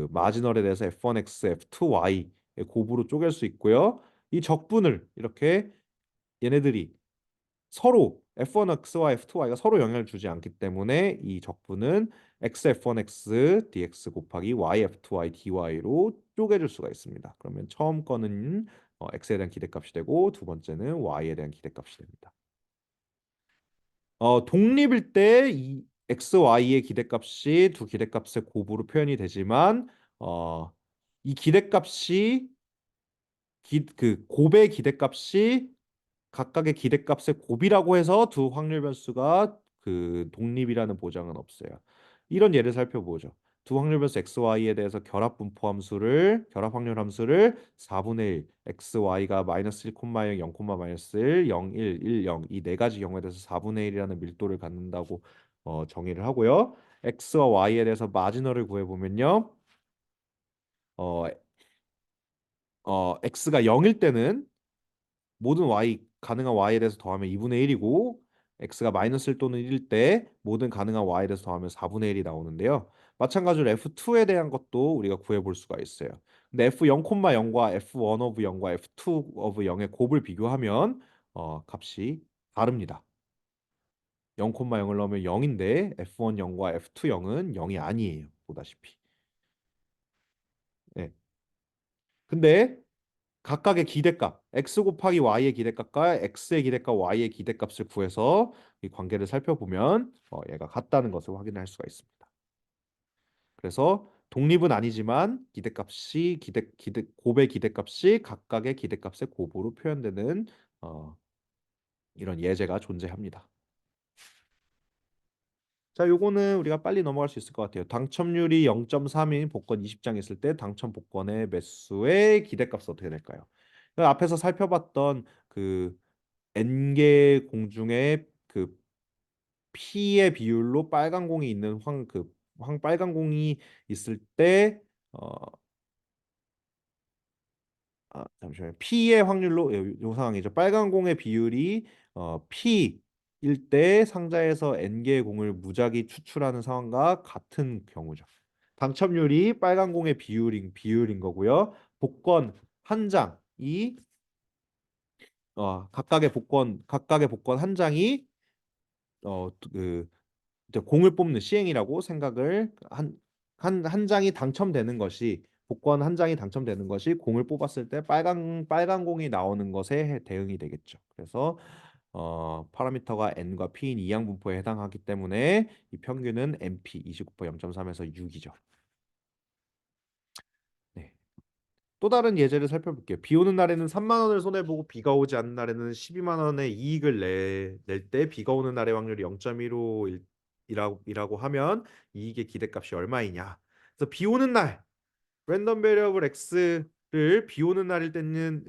마지널에 대해서 f1x, f2y의 곱으로 쪼갤 수 있고요. 이 적분을 이렇게 얘네들이 서로 f1x와 f2y가 서로 영향을 주지 않기 때문에 이 적분은 xf1x dx 곱하기 yf2y dy로 쪼개줄 수가 있습니다. 그러면 처음 거는 x에 대한 기대값이 되고 두 번째는 y에 대한 기대값이 됩니다. 독립일 때 이 x, y의 기대값이 두 기대값의 곱으로 표현이 되지만 이 기대값이 그 곱의 기대값이 각각의 기대값의 곱이라고 해서 두 확률 변수가 그 독립이라는 보장은 없어요. 이런 예를 살펴보죠. 두 확률 변수 x, y에 대해서 결합 확률 함수를 4분의 1, x, y가 마이너스 1, 0, 0, 마이너스 1, 0, 1, 1, 0 이 네 가지 경우에 대해서 4분의 1이라는 밀도를 갖는다고 정의를 하고요. x와 y에 대해서 마지널을 구해보면요. 어, x가 0일 때는 모든 y 가능한 y에 대해서 더하면 2분의 1이고 x가 마이너스 1 또는 1일 때 모든 가능한 y에 대해서 더하면 4분의 1이 나오는데요. 마찬가지로 f2에 대한 것도 우리가 구해 볼 수가 있어요. 근데 f0,0과 f1 of 0과 f2 of 0의 곱을 비교하면 값이 다릅니다. 0,0을 넣으면 0인데 f1 0과 f2 0은 0이 아니에요. 보다시피. 네. 근데 각각의 기대값, x 곱하기 y의 기대값과 x의 기대값, y의 기대값을 구해서 이 관계를 살펴보면 얘가 같다는 것을 확인할 수가 있습니다. 그래서 독립은 아니지만 곱의 기대값이 각각의 기대값의 곱으로 표현되는 어, 이런 예제가 존재합니다. 자, 요거는 우리가 빨리 넘어갈 수 있을 것 같아요. 당첨률이 0.3인 복권 20장 있을 때 당첨 복권의 매수의 기대값은 어떻게 될까요? 앞에서 살펴봤던 그 n개 공 중에 그 P의 비율로 빨간 공이 있는 황 빨간 공이 있을 때 잠시만요. P의 확률로 요 상황이죠. 빨간 공의 비율이 P일 때 상자에서 N개의 공을 무작위 추출하는 상황과 같은 경우죠. 당첨률이 빨간 공의 비율인 거고요. 복권 한 장이 각각의 복권 한 장이 그 이제 공을 뽑는 시행이라고 생각을 한 장이 당첨되는 것이 복권 한 장이 당첨되는 것이 공을 뽑았을 때 빨간 공이 나오는 것에 대응이 되겠죠. 그래서 파라미터가 n과 p인 이항 분포에 해당하기 때문에 이 평균은 NP 29% 0.3에서 6이죠. 네. 또 다른 예제를 살펴볼게요. 비 오는 날에는 3만 원을 손해 보고 비가 오지 않는 날에는 12만 원의 이익을 낼 때 비가 오는 날의 확률이 0.15이라고 하면 이익의 기대값이 얼마이냐? 그래서 비 오는 날 랜덤 베리어블 x를 비 오는 날일 때는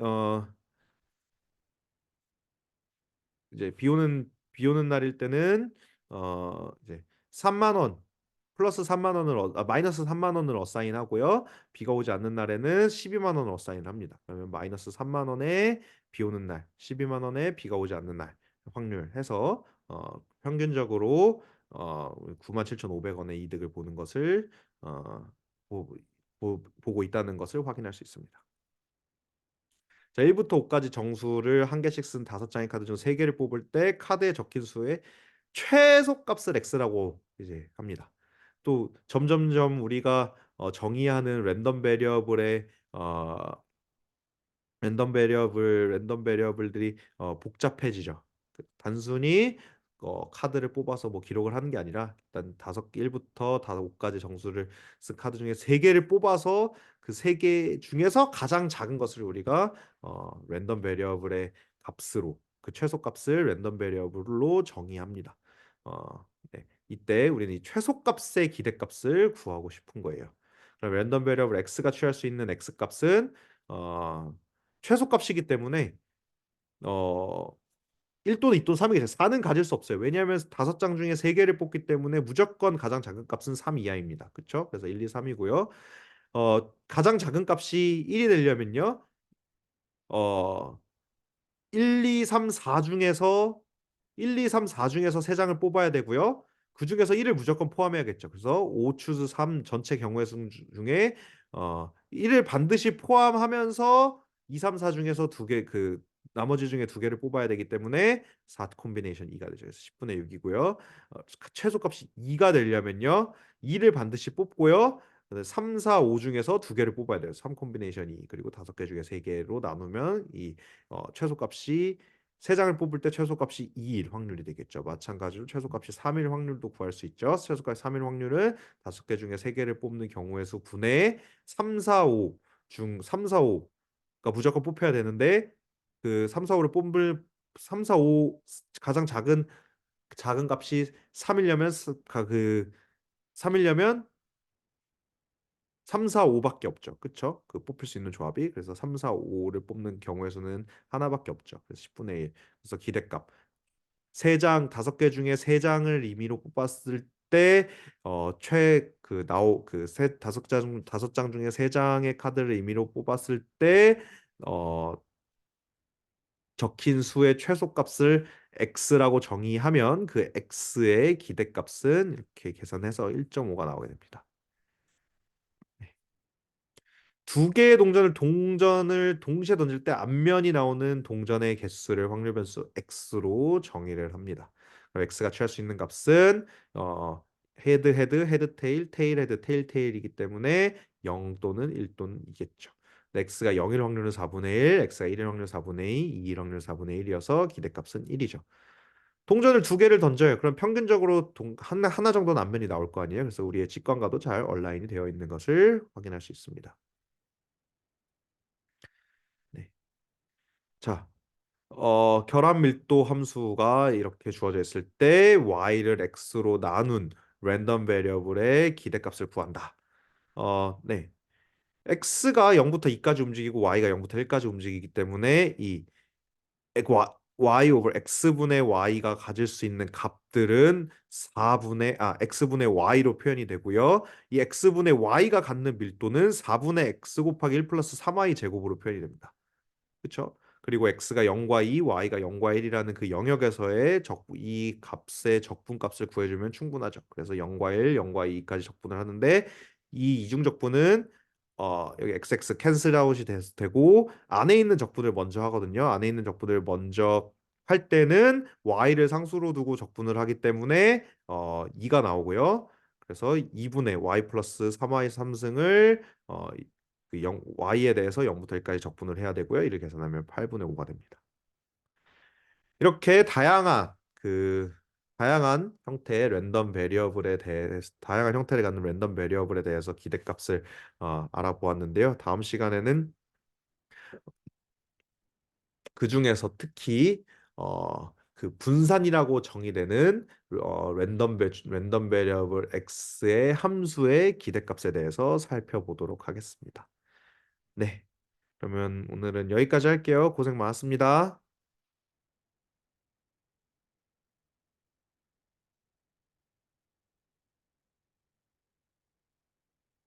이제 비 오는 날일 때는 이제 3만 원 플러스 3만 원을 마이너스 3만 원을 어사인하고요. 비가 오지 않는 날에는 12만 원을 어사인합니다. 그러면 마이너스 3만 원에 비 오는 날, 12만 원에 비가 오지 않는 날 확률 해서 평균적으로 97,500원의 이득을 보는 것을 보고 있다는 것을 확인할 수 있습니다. 자, 1부터 5까지 정수를 한 개씩 쓴 5장의 카드 중 3개를 뽑을 때 카드에 적힌 수의 최소값을 x라고 이제 합니다. 또 점점점 우리가 정의하는 랜덤 베리어블들이 복잡해지죠. 단순히 카드를 뽑아서 뭐 기록을 하는 게 아니라 일단 1부터 5까지 정수를 쓴 카드 중에 3개를 뽑아서 그 3개 중에서 가장 작은 것을 우리가 랜덤 베리어블의 값으로 그 최소값을 랜덤 베리어블로 정의합니다. 네. 이때 우리는 이 최소값의 기대값을 구하고 싶은 거예요. 그럼 랜덤 베리어블 x가 취할 수 있는 x 값은 어, 최소값이기 때문에 어 1 또는 2 또는 3이 돼요. 4는 가질 수 없어요. 왜냐하면 5장 중에 3개를 뽑기 때문에 무조건 가장 작은 값은 3 이하입니다. 그렇죠? 그래서 1, 2, 3이고요. 가장 작은 값이 1이 되려면요. 어 1, 2, 3, 4 중에서 1, 2, 3, 4 중에서 3장을 뽑아야 되고요. 그 중에서 1을 무조건 포함해야겠죠. 그래서 5 추즈 3 전체 경우의 수 중에 1을 반드시 포함하면서 2, 3, 4 중에서 나머지 중에 2개를 뽑아야 되기 때문에 4 콤비네이션 2가 되죠. 그래서 10분의 6이고요. 최소값이 2가 되려면요. 2를 반드시 뽑고요. 3, 4, 5 중에서 2개를 뽑아야 돼요. 3 콤비네이션 2 그리고 5개 중에 3개로 나누면 이 최소값이 3장을 뽑을 때 최소값이 2일 확률이 되겠죠. 마찬가지로 최소값이 3일 확률도 구할 수 있죠. 최소값 3일 확률은 5개 중에 3개를 뽑는 경우의 수 분의 3, 4, 5 중 3, 4, 5가 무조건 뽑혀야 되는데 그 3, 4, 5를 뽑을 3, 4, 5 가장 작은 값이 3이려면 그 3이려면 3, 4, 5밖에 없죠. 그쵸? 그 뽑힐 수 있는 조합이. 그래서 3, 4, 5를 뽑는 경우의 수는 하나밖에 없죠. 그래서 10분의 1. 그래서 기대값. 5개 중에 3장을 임의로 뽑았을 때 다섯 장 중에 3장의 카드를 임의로 뽑았을 때 어, 적힌 수의 최소값을 x라고 정의하면 그 x의 기대값은 이렇게 계산해서 1.5가 나오게 됩니다. 두 개의 동전을 동시에 던질 때 앞면이 나오는 동전의 개수를 확률 변수 x로 정의를 합니다. 그럼 x가 취할 수 있는 값은 어 헤드 헤드 헤드 테일 테일 헤드 테일 테일이기 때문에 0 또는 1 또는 2겠죠. x가 0일 확률은 4분의 1, x가 1일 확률 4분의 2, 2일 확률 4분의 1이어서 기대값은 1이죠. 동전을 두 개를 던져요. 그럼 평균적으로 하나 정도는 앞면이 나올 거 아니에요. 그래서 우리의 직관과도 잘 얼라인이 되어 있는 것을 확인할 수 있습니다. 네. 자, 결합 밀도 함수가 이렇게 주어져 있을 때 y를 x로 나눈 랜덤 베리어블의 기대값을 구한다. 네. x가 0부터 2까지 움직이고 y가 0부터 1까지 움직이기 때문에 이 y over x분의 y가 가질 수 있는 값들은 x분의 y로 표현이 되고요. 이 x분의 y가 갖는 밀도는 4분의 x 곱하기 1 플러스 3y 제곱으로 표현이 됩니다. 그렇죠? 그리고 x가 0과 2, y가 0과 1이라는 그 영역에서의 이 값의 적분값을 구해주면 충분하죠. 그래서 0과 1, 0과 2까지 적분을 하는데 이 이중 적분은 여기 xx 캔슬 아웃이 되고 안에 있는 적분을 먼저 하거든요. 안에 있는 적분을 먼저 할 때는 y를 상수로 두고 적분을 하기 때문에 2가 나오고요. 그래서 2분의 y 플러스 3y 3승을 그 y에 대해서 0부터 1까지 적분을 해야 되고요. 이를 계산하면 8분의 5가 됩니다. 이렇게 다양한 형태의 랜덤 베리어블에 대해서 다양한 형태를 갖는 랜덤 베리어블에 대해서 기대값을 알아보았는데요. 다음 시간에는 그 중에서 특히 그 분산이라고 정의되는 랜덤 베리어블 x의 함수의 기대값에 대해서 살펴보도록 하겠습니다. 네. 그러면 오늘은 여기까지 할게요. 고생 많았습니다.